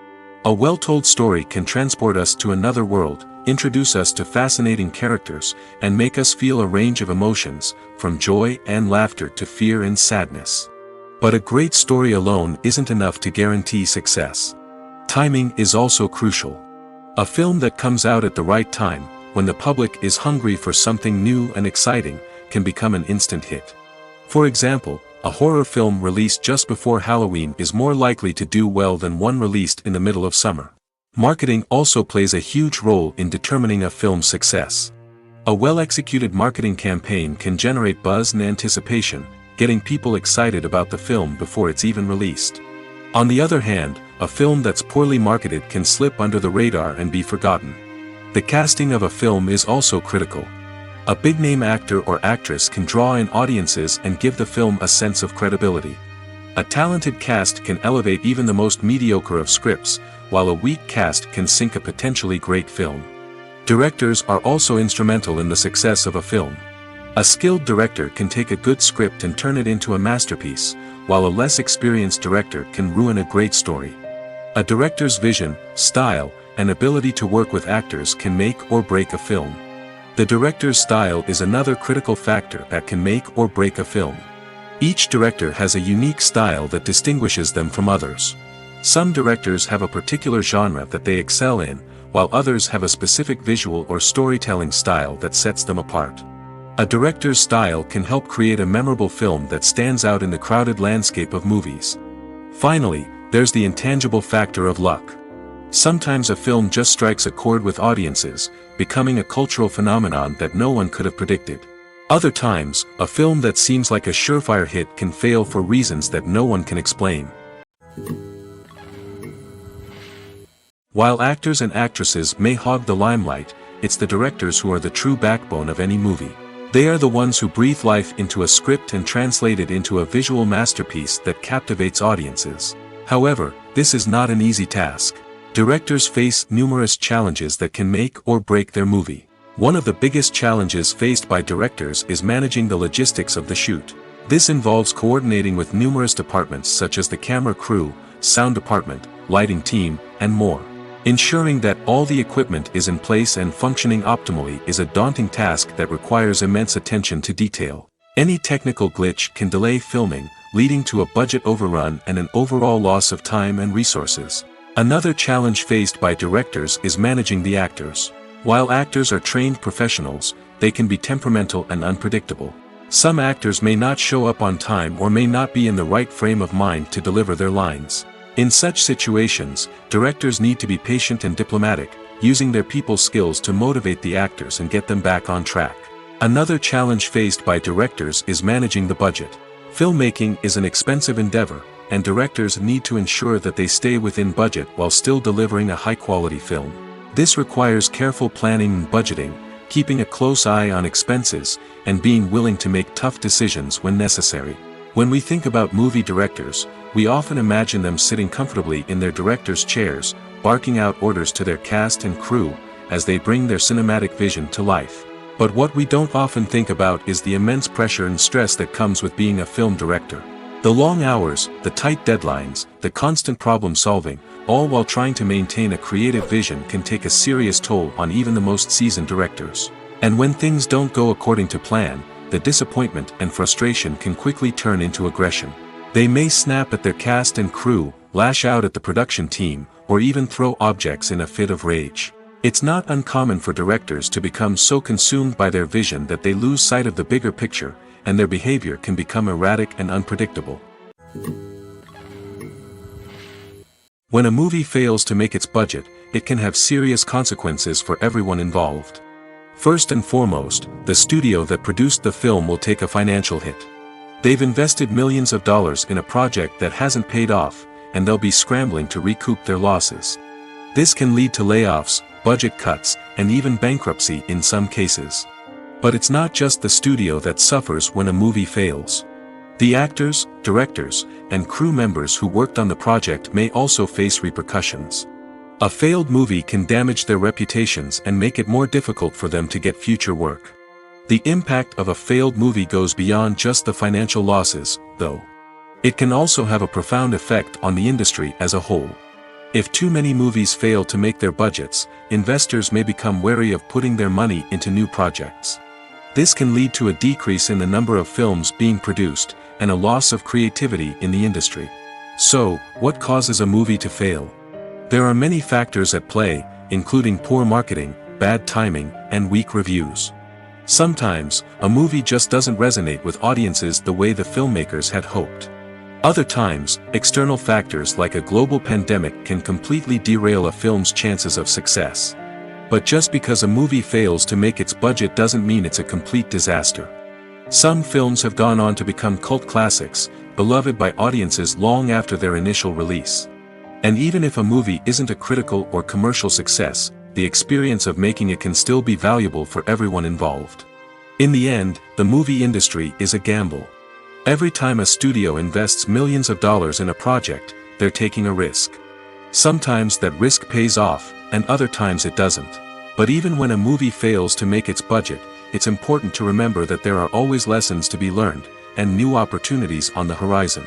[SPEAKER 1] A well-told story can transport us to another world, introduce us to fascinating characters, and make us feel a range of emotions, from joy and laughter to fear and sadness. But a great story alone isn't enough to guarantee success. Timing is also crucial. A film that comes out at the right time, when the public is hungry for something new and exciting, can become an instant hit. For example, a horror film released just before Halloween is more likely to do well than one released in the middle of summer. Marketing also plays a huge role in determining a film's success. A well-executed marketing campaign can generate buzz and anticipation, getting people excited about the film before it's even released. On the other hand, a film that's poorly marketed can slip under the radar and be forgotten. The casting of a film is also critical. A big-name actor or actress can draw in audiences and give the film a sense of credibility. A talented cast can elevate even the most mediocre of scripts, while a weak cast can sink a potentially great film. Directors are also instrumental in the success of a film. A skilled director can take a good script and turn it into a masterpiece, while a less experienced director can ruin a great story. A director's vision, style, and ability to work with actors can make or break a film. The director's style is another critical factor that can make or break a film. Each director has a unique style that distinguishes them from others. Some directors have a particular genre that they excel in, while others have a specific visual or storytelling style that sets them apart. A director's style can help create a memorable film that stands out in the crowded landscape of movies. Finally, there's the intangible factor of luck. Sometimes a film just strikes a chord with audiences, becoming a cultural phenomenon that no one could have predicted. Other times, a film that seems like a surefire hit can fail for reasons that no one can explain. While actors and actresses may hog the limelight, it's the directors who are the true backbone of any movie. They are the ones who breathe life into a script and translate it into a visual masterpiece that captivates audiences. However, this is not an easy task. Directors face numerous challenges that can make or break their movie. One of the biggest challenges faced by directors is managing the logistics of the shoot. This involves coordinating with numerous departments such as the camera crew, sound department, lighting team, and more. Ensuring that all the equipment is in place and functioning optimally is a daunting task that requires immense attention to detail. Any technical glitch can delay filming, leading to a budget overrun and an overall loss of time and resources. Another challenge faced by directors is managing the actors. While actors are trained professionals, they can be temperamental and unpredictable. Some actors may not show up on time or may not be in the right frame of mind to deliver their lines. In such situations, directors need to be patient and diplomatic, using their people skills to motivate the actors and get them back on track. Another challenge faced by directors is managing the budget. Filmmaking is an expensive endeavor, and directors need to ensure that they stay within budget while still delivering a high-quality film. This requires careful planning and budgeting, keeping a close eye on expenses, and being willing to make tough decisions when necessary. When we think about movie directors, we often imagine them sitting comfortably in their director's chairs, barking out orders to their cast and crew, as they bring their cinematic vision to life. But what we don't often think about is the immense pressure and stress that comes with being a film director. The long hours, the tight deadlines, the constant problem solving, all while trying to maintain a creative vision can take a serious toll on even the most seasoned directors. And when things don't go according to plan, the disappointment and frustration can quickly turn into aggression. They may snap at their cast and crew, lash out at the production team, or even throw objects in a fit of rage. It's not uncommon for directors to become so consumed by their vision that they lose sight of the bigger picture, and their behavior can become erratic and unpredictable. When a movie fails to make its budget, it can have serious consequences for everyone involved. First and foremost, the studio that produced the film will take a financial hit. They've invested millions of dollars in a project that hasn't paid off, and they'll be scrambling to recoup their losses. This can lead to layoffs, budget cuts, and even bankruptcy in some cases. But it's not just the studio that suffers when a movie fails. The actors, directors, and crew members who worked on the project may also face repercussions. A failed movie can damage their reputations and make it more difficult for them to get future work. The impact of a failed movie goes beyond just the financial losses, though. It can also have a profound effect on the industry as a whole. If too many movies fail to make their budgets, investors may become wary of putting their money into new projects. This can lead to a decrease in the number of films being produced, and a loss of creativity in the industry. So, what causes a movie to fail? There are many factors at play, including poor marketing, bad timing, and weak reviews. Sometimes, a movie just doesn't resonate with audiences the way the filmmakers had hoped. Other times, external factors like a global pandemic can completely derail a film's chances of success. But just because a movie fails to make its budget doesn't mean it's a complete disaster. Some films have gone on to become cult classics, beloved by audiences long after their initial release. And even if a movie isn't a critical or commercial success, the experience of making it can still be valuable for everyone involved. In the end, the movie industry is a gamble. Every time a studio invests millions of dollars in a project, they're taking a risk. Sometimes that risk pays off, and other times it doesn't. But even when a movie fails to make its budget, it's important to remember that there are always lessons to be learned, and new opportunities on the horizon.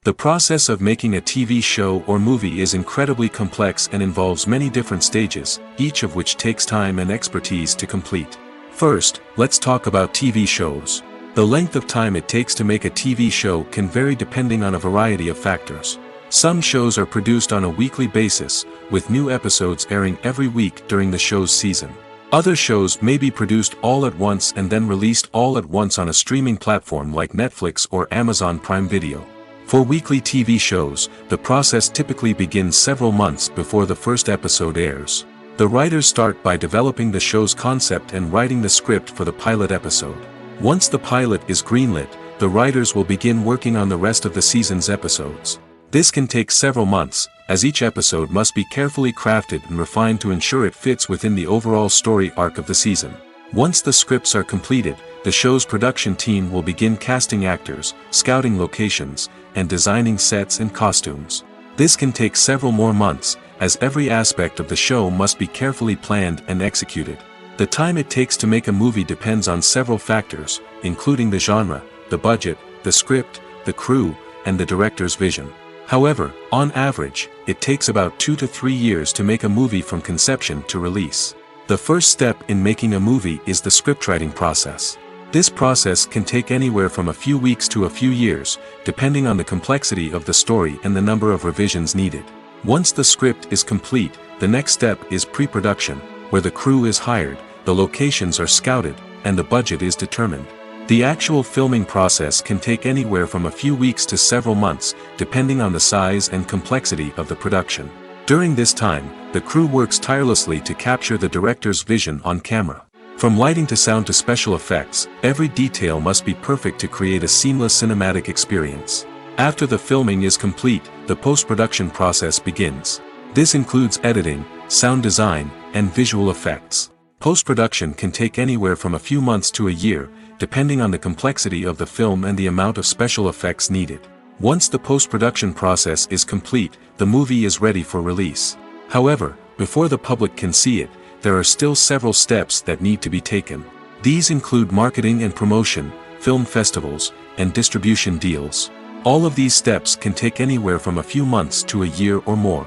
[SPEAKER 1] The process of making a TV show or movie is incredibly complex and involves many different stages, each of which takes time and expertise to complete. First, let's talk about TV shows. The length of time it takes to make a TV show can vary depending on a variety of factors. Some shows are produced on a weekly basis, with new episodes airing every week during the show's season. Other shows may be produced all at once and then released all at once on a streaming platform like Netflix or Amazon Prime Video. For weekly TV shows, the process typically begins several months before the first episode airs. The writers start by developing the show's concept and writing the script for the pilot episode. Once the pilot is greenlit, the writers will begin working on the rest of the season's episodes. This can take several months, as each episode must be carefully crafted and refined to ensure it fits within the overall story arc of the season. Once the scripts are completed, the show's production team will begin casting actors, scouting locations, and designing sets and costumes. This can take several more months, as every aspect of the show must be carefully planned and executed. The time it takes to make a movie depends on several factors, including the genre, the budget, the script, the crew, and the director's vision. However, on average, it takes about 2 to 3 years to make a movie from conception to release. The first step in making a movie is the scriptwriting process. This process can take anywhere from a few weeks to a few years, depending on the complexity of the story and the number of revisions needed. Once the script is complete, the next step is pre-production, where the crew is hired, the locations are scouted, and the budget is determined. The actual filming process can take anywhere from a few weeks to several months, depending on the size and complexity of the production. During this time, the crew works tirelessly to capture the director's vision on camera. From lighting to sound to special effects, every detail must be perfect to create a seamless cinematic experience. After the filming is complete, the post-production process begins. This includes editing, sound design, and visual effects. Post-production can take anywhere from a few months to a year, depending on the complexity of the film and the amount of special effects needed. Once the post-production process is complete, the movie is ready for release. However, before the public can see it, there are still several steps that need to be taken. These include marketing and promotion, film festivals, and distribution deals. All of these steps can take anywhere from a few months to a year or more.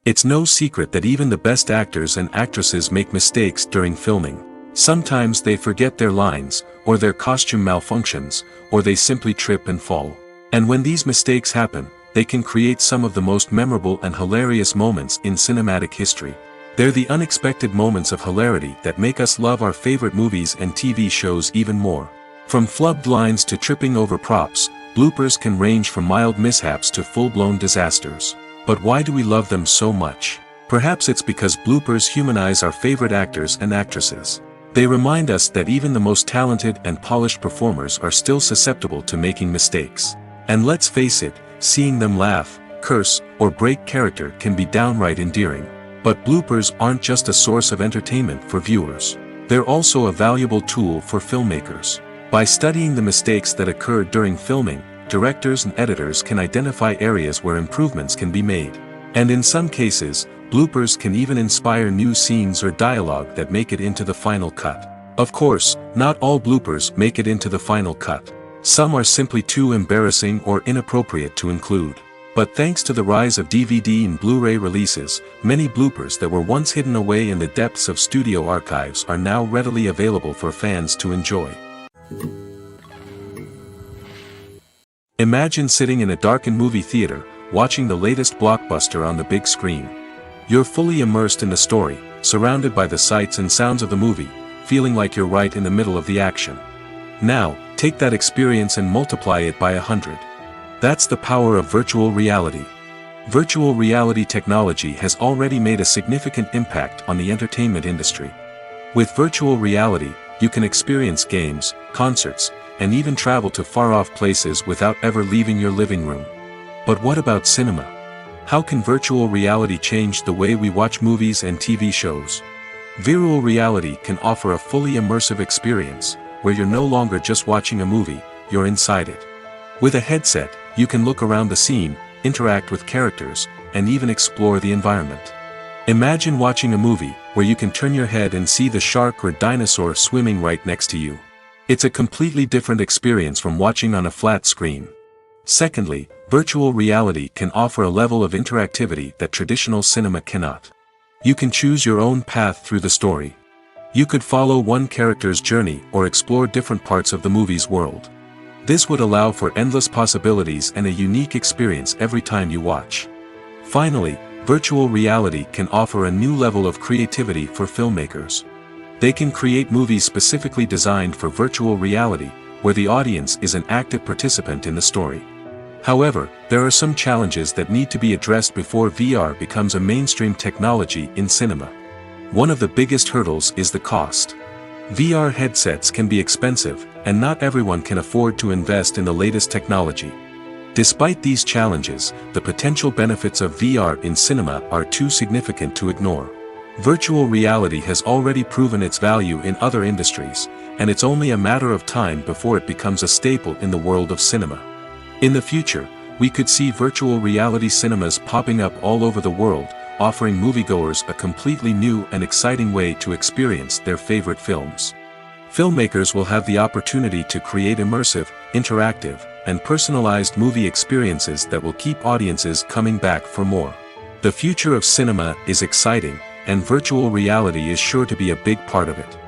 [SPEAKER 1] It's no secret that even the best actors and actresses make mistakes during filming. Sometimes they forget their lines, or their costume malfunctions, or they simply trip and fall. And when these mistakes happen, they can create some of the most memorable and hilarious moments in cinematic history. They're the unexpected moments of hilarity that make us love our favorite movies and TV shows even more. From flubbed lines to tripping over props, bloopers can range from mild mishaps to full-blown disasters. But why do we love them so much? Perhaps it's because bloopers humanize our favorite actors and actresses. They remind us that even the most talented and polished performers are still susceptible to making mistakes. And let's face it, seeing them laugh, curse, or break character can be downright endearing. But bloopers aren't just a source of entertainment for viewers. They're also a valuable tool for filmmakers. By studying the mistakes that occurred during filming, directors and editors can identify areas where improvements can be made. And in some cases, bloopers can even inspire new scenes or dialogue that make it into the final cut. Of course, not all bloopers make it into the final cut. Some are simply too embarrassing or inappropriate to include. But thanks to the rise of DVD and Blu-ray releases, many bloopers that were once hidden away in the depths of studio archives are now readily available for fans to enjoy. Imagine sitting in a darkened movie theater, watching the latest blockbuster on the big screen. You're fully immersed in the story, surrounded by the sights and sounds of the movie, feeling like you're right in the middle of the action. Now, take that experience and multiply it by 100. That's the power of virtual reality. Virtual reality technology has already made a significant impact on the entertainment industry. With virtual reality, you can experience games, concerts, and even travel to far-off places without ever leaving your living room. But what about cinema? How can virtual reality change the way we watch movies and TV shows? Virtual reality can offer a fully immersive experience, where you're no longer just watching a movie, you're inside it. With a headset, you can look around the scene, interact with characters, and even explore the environment. Imagine watching a movie where you can turn your head and see the shark or dinosaur swimming right next to you. It's a completely different experience from watching on a flat screen. Secondly, virtual reality can offer a level of interactivity that traditional cinema cannot. You can choose your own path through the story. You could follow one character's journey or explore different parts of the movie's world. This would allow for endless possibilities and a unique experience every time you watch. Finally, virtual reality can offer a new level of creativity for filmmakers. They can create movies specifically designed for virtual reality, where the audience is an active participant in the story. However, there are some challenges that need to be addressed before VR becomes a mainstream technology in cinema. One of the biggest hurdles is the cost. VR headsets can be expensive, and not everyone can afford to invest in the latest technology. Despite these challenges, the potential benefits of VR in cinema are too significant to ignore. Virtual reality has already proven its value in other industries, and it's only a matter of time before it becomes a staple in the world of cinema. In the future, we could see virtual reality cinemas popping up all over the world, offering moviegoers a completely new and exciting way to experience their favorite films. Filmmakers will have the opportunity to create immersive, interactive, and personalized movie experiences that will keep audiences coming back for more. The future of cinema is exciting, and virtual reality is sure to be a big part of it.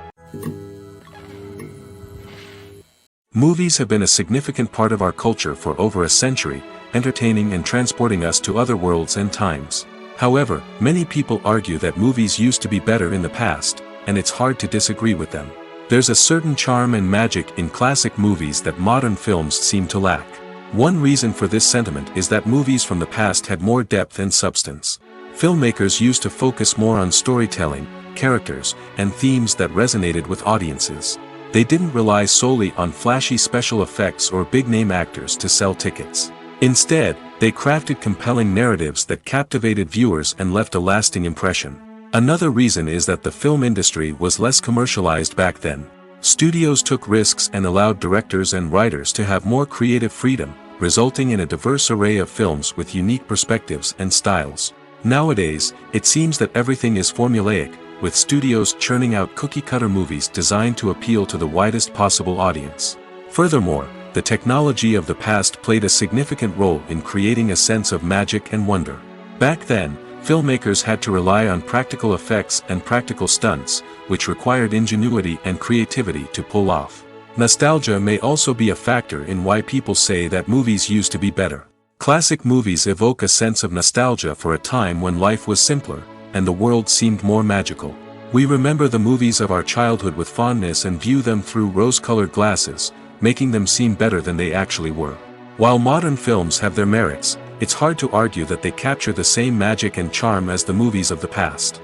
[SPEAKER 1] Movies have been a significant part of our culture for over a century, entertaining and transporting us to other worlds and times. However, many people argue that movies used to be better in the past, and it's hard to disagree with them. There's a certain charm and magic in classic movies that modern films seem to lack. One reason for this sentiment is that movies from the past had more depth and substance. Filmmakers used to focus more on storytelling, characters, and themes that resonated with audiences. They didn't rely solely on flashy special effects or big-name actors to sell tickets. Instead, they crafted compelling narratives that captivated viewers and left a lasting impression. Another reason is that the film industry was less commercialized back then. Studios took risks and allowed directors and writers to have more creative freedom, resulting in a diverse array of films with unique perspectives and styles. Nowadays, it seems that everything is formulaic, with studios churning out cookie-cutter movies designed to appeal to the widest possible audience. Furthermore, the technology of the past played a significant role in creating a sense of magic and wonder. Back then, filmmakers had to rely on practical effects and practical stunts, which required ingenuity and creativity to pull off. Nostalgia may also be a factor in why people say that movies used to be better. Classic movies evoke a sense of nostalgia for a time when life was simpler, and the world seemed more magical. We remember the movies of our childhood with fondness and view them through rose-colored glasses, making them seem better than they actually were. While modern films have their merits, it's hard to argue that they capture the same magic and charm as the movies of the past.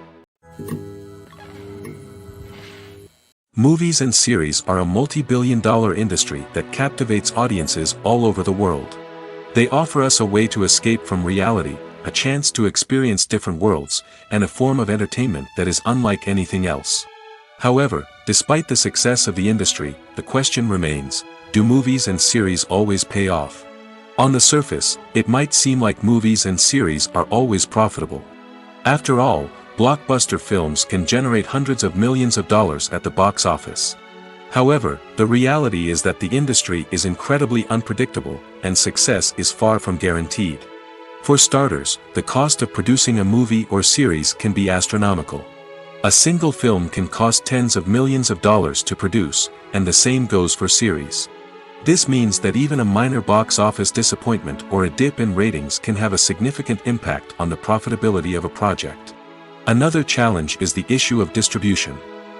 [SPEAKER 1] Movies and series are a multi-billion-dollar industry that captivates audiences all over the world. They offer us a way to escape from reality, a chance to experience different worlds, and a form of entertainment that is unlike anything else. However, despite the success of the industry, the question remains, do movies and series always pay off? On the surface, it might seem like movies and series are always profitable. After all, blockbuster films can generate hundreds of millions of dollars at the box office. However, the reality is that the industry is incredibly unpredictable, and success is far from guaranteed. For starters, the cost of producing a movie or series can be astronomical. A single film can cost tens of millions of dollars to produce, and the same goes for series. This means that even a minor box office disappointment or a dip in ratings can have a significant impact on the profitability of a project. Another challenge is the issue of distribution.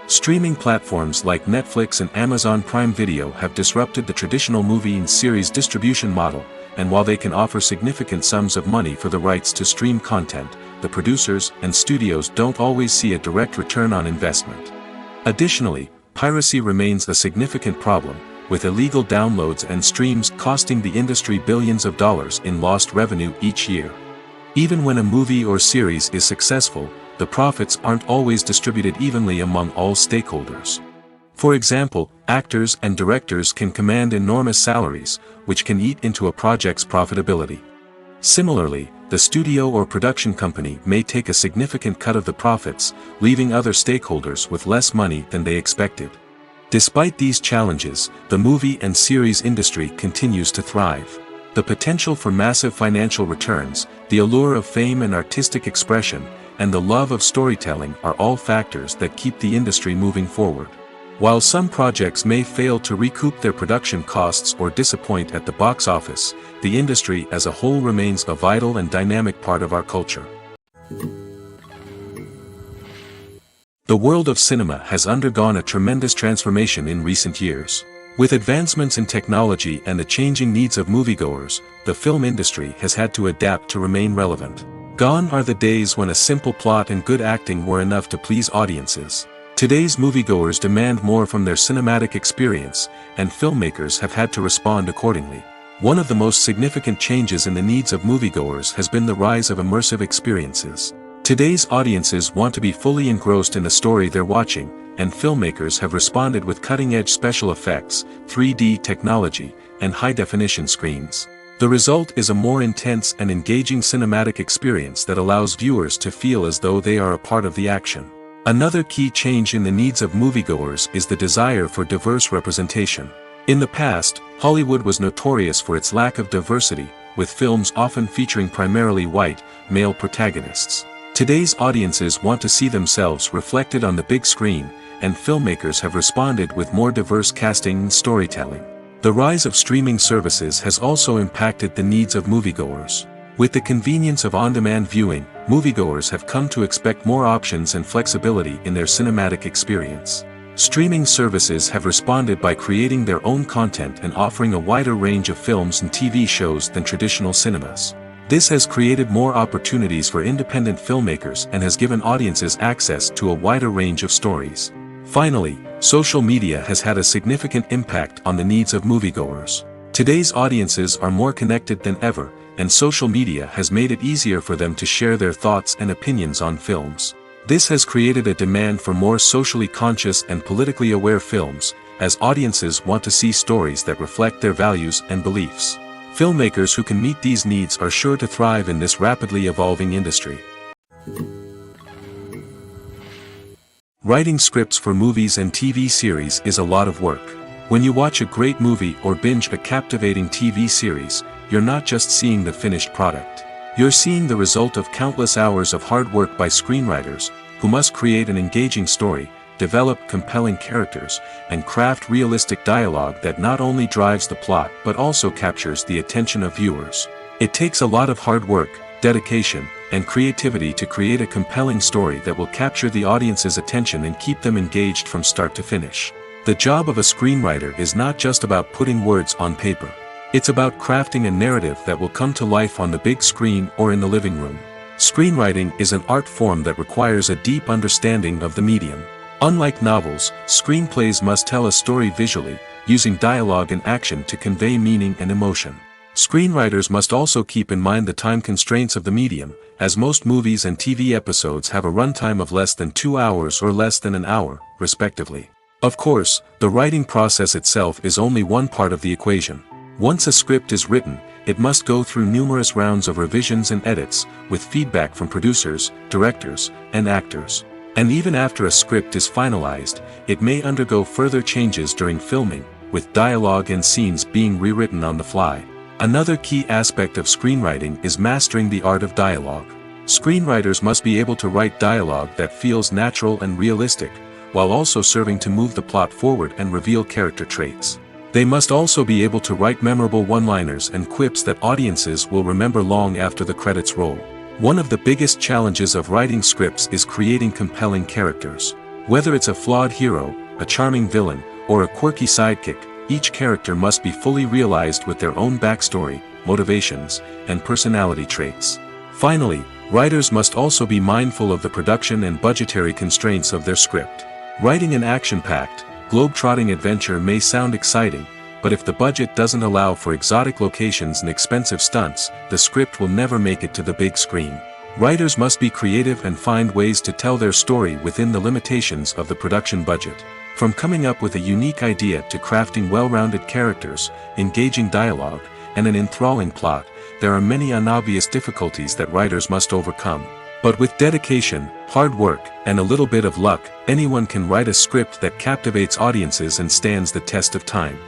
[SPEAKER 1] Streaming platforms like Netflix and Amazon Prime Video have disrupted the traditional movie and series distribution model, and while they can offer significant sums of money for the rights to stream content, the producers and studios don't always see a direct return on investment. Additionally, piracy remains a significant problem, with illegal downloads and streams costing the industry billions of dollars in lost revenue each year. Even when a movie or series is successful, the profits aren't always distributed evenly among all stakeholders. For example, actors and directors can command enormous salaries, which can eat into a project's profitability. Similarly, the studio or production company may take a significant cut of the profits, leaving other stakeholders with less money than they expected. Despite these challenges, the movie and series industry continues to thrive. The potential for massive financial returns, the allure of fame and artistic expression, and the love of storytelling are all factors that keep the industry moving forward. While some projects may fail to recoup their production costs or disappoint at the box office, the industry as a whole remains a vital and dynamic part of our culture. The world of cinema has undergone a tremendous transformation in recent years. With advancements in technology and the changing needs of moviegoers, the film industry has had to adapt to remain relevant. Gone are the days when a simple plot and good acting were enough to please audiences. Today's moviegoers demand more from their cinematic experience, and filmmakers have had to respond accordingly. One of the most significant changes in the needs of moviegoers has been the rise of immersive experiences. Today's audiences want to be fully engrossed in the story they're watching, and filmmakers have responded with cutting-edge special effects, 3D technology, and high-definition screens. The result is a more intense and engaging cinematic experience that allows viewers to feel as though they are a part of the action. Another key change in the needs of moviegoers is the desire for diverse representation. In the past, Hollywood was notorious for its lack of diversity, with films often featuring primarily white, male protagonists. Today's audiences want to see themselves reflected on the big screen, and filmmakers have responded with more diverse casting and storytelling. The rise of streaming services has also impacted the needs of moviegoers. With the convenience of on-demand viewing, moviegoers have come to expect more options and flexibility in their cinematic experience. Streaming services have responded by creating their own content and offering a wider range of films and TV shows than traditional cinemas. This has created more opportunities for independent filmmakers and has given audiences access to a wider range of stories. Finally, social media has had a significant impact on the needs of moviegoers. Today's audiences are more connected than ever, and social media has made it easier for them to share their thoughts and opinions on films. This has created a demand for more socially conscious and politically aware films, as audiences want to see stories that reflect their values and beliefs. Filmmakers who can meet these needs are sure to thrive in this rapidly evolving industry. Writing scripts for movies and TV series is a lot of work. When you watch a great movie or binge a captivating TV series, you're not just seeing the finished product. You're seeing the result of countless hours of hard work by screenwriters, who must create an engaging story, develop compelling characters, and craft realistic dialogue that not only drives the plot but also captures the attention of viewers. It takes a lot of hard work, dedication, and creativity to create a compelling story that will capture the audience's attention and keep them engaged from start to finish. The job of a screenwriter is not just about putting words on paper. It's about crafting a narrative that will come to life on the big screen or in the living room. Screenwriting is an art form that requires a deep understanding of the medium. Unlike novels, screenplays must tell a story visually, using dialogue and action to convey meaning and emotion. Screenwriters must also keep in mind the time constraints of the medium, as most movies and TV episodes have a runtime of less than 2 hours or less than an hour, respectively. Of course, the writing process itself is only one part of the equation. Once a script is written, it must go through numerous rounds of revisions and edits, with feedback from producers, directors, and actors. And even after a script is finalized, it may undergo further changes during filming, with dialogue and scenes being rewritten on the fly. Another key aspect of screenwriting is mastering the art of dialogue. Screenwriters must be able to write dialogue that feels natural and realistic, while also serving to move the plot forward and reveal character traits. They must also be able to write memorable one-liners and quips that audiences will remember long after the credits roll. One of the biggest challenges of writing scripts is creating compelling characters. Whether it's a flawed hero, a charming villain, or a quirky sidekick, each character must be fully realized with their own backstory, motivations, and personality traits. Finally, writers must also be mindful of the production and budgetary constraints of their script. Writing an action-packed, globe-trotting adventure may sound exciting, but if the budget doesn't allow for exotic locations and expensive stunts, the script will never make it to the big screen. Writers must be creative and find ways to tell their story within the limitations of the production budget. From coming up with a unique idea to crafting well-rounded characters, engaging dialogue, and an enthralling plot, there are many unobvious difficulties that writers must overcome. But with dedication, hard work, and a little bit of luck, anyone can write a script that captivates audiences and stands the test of time.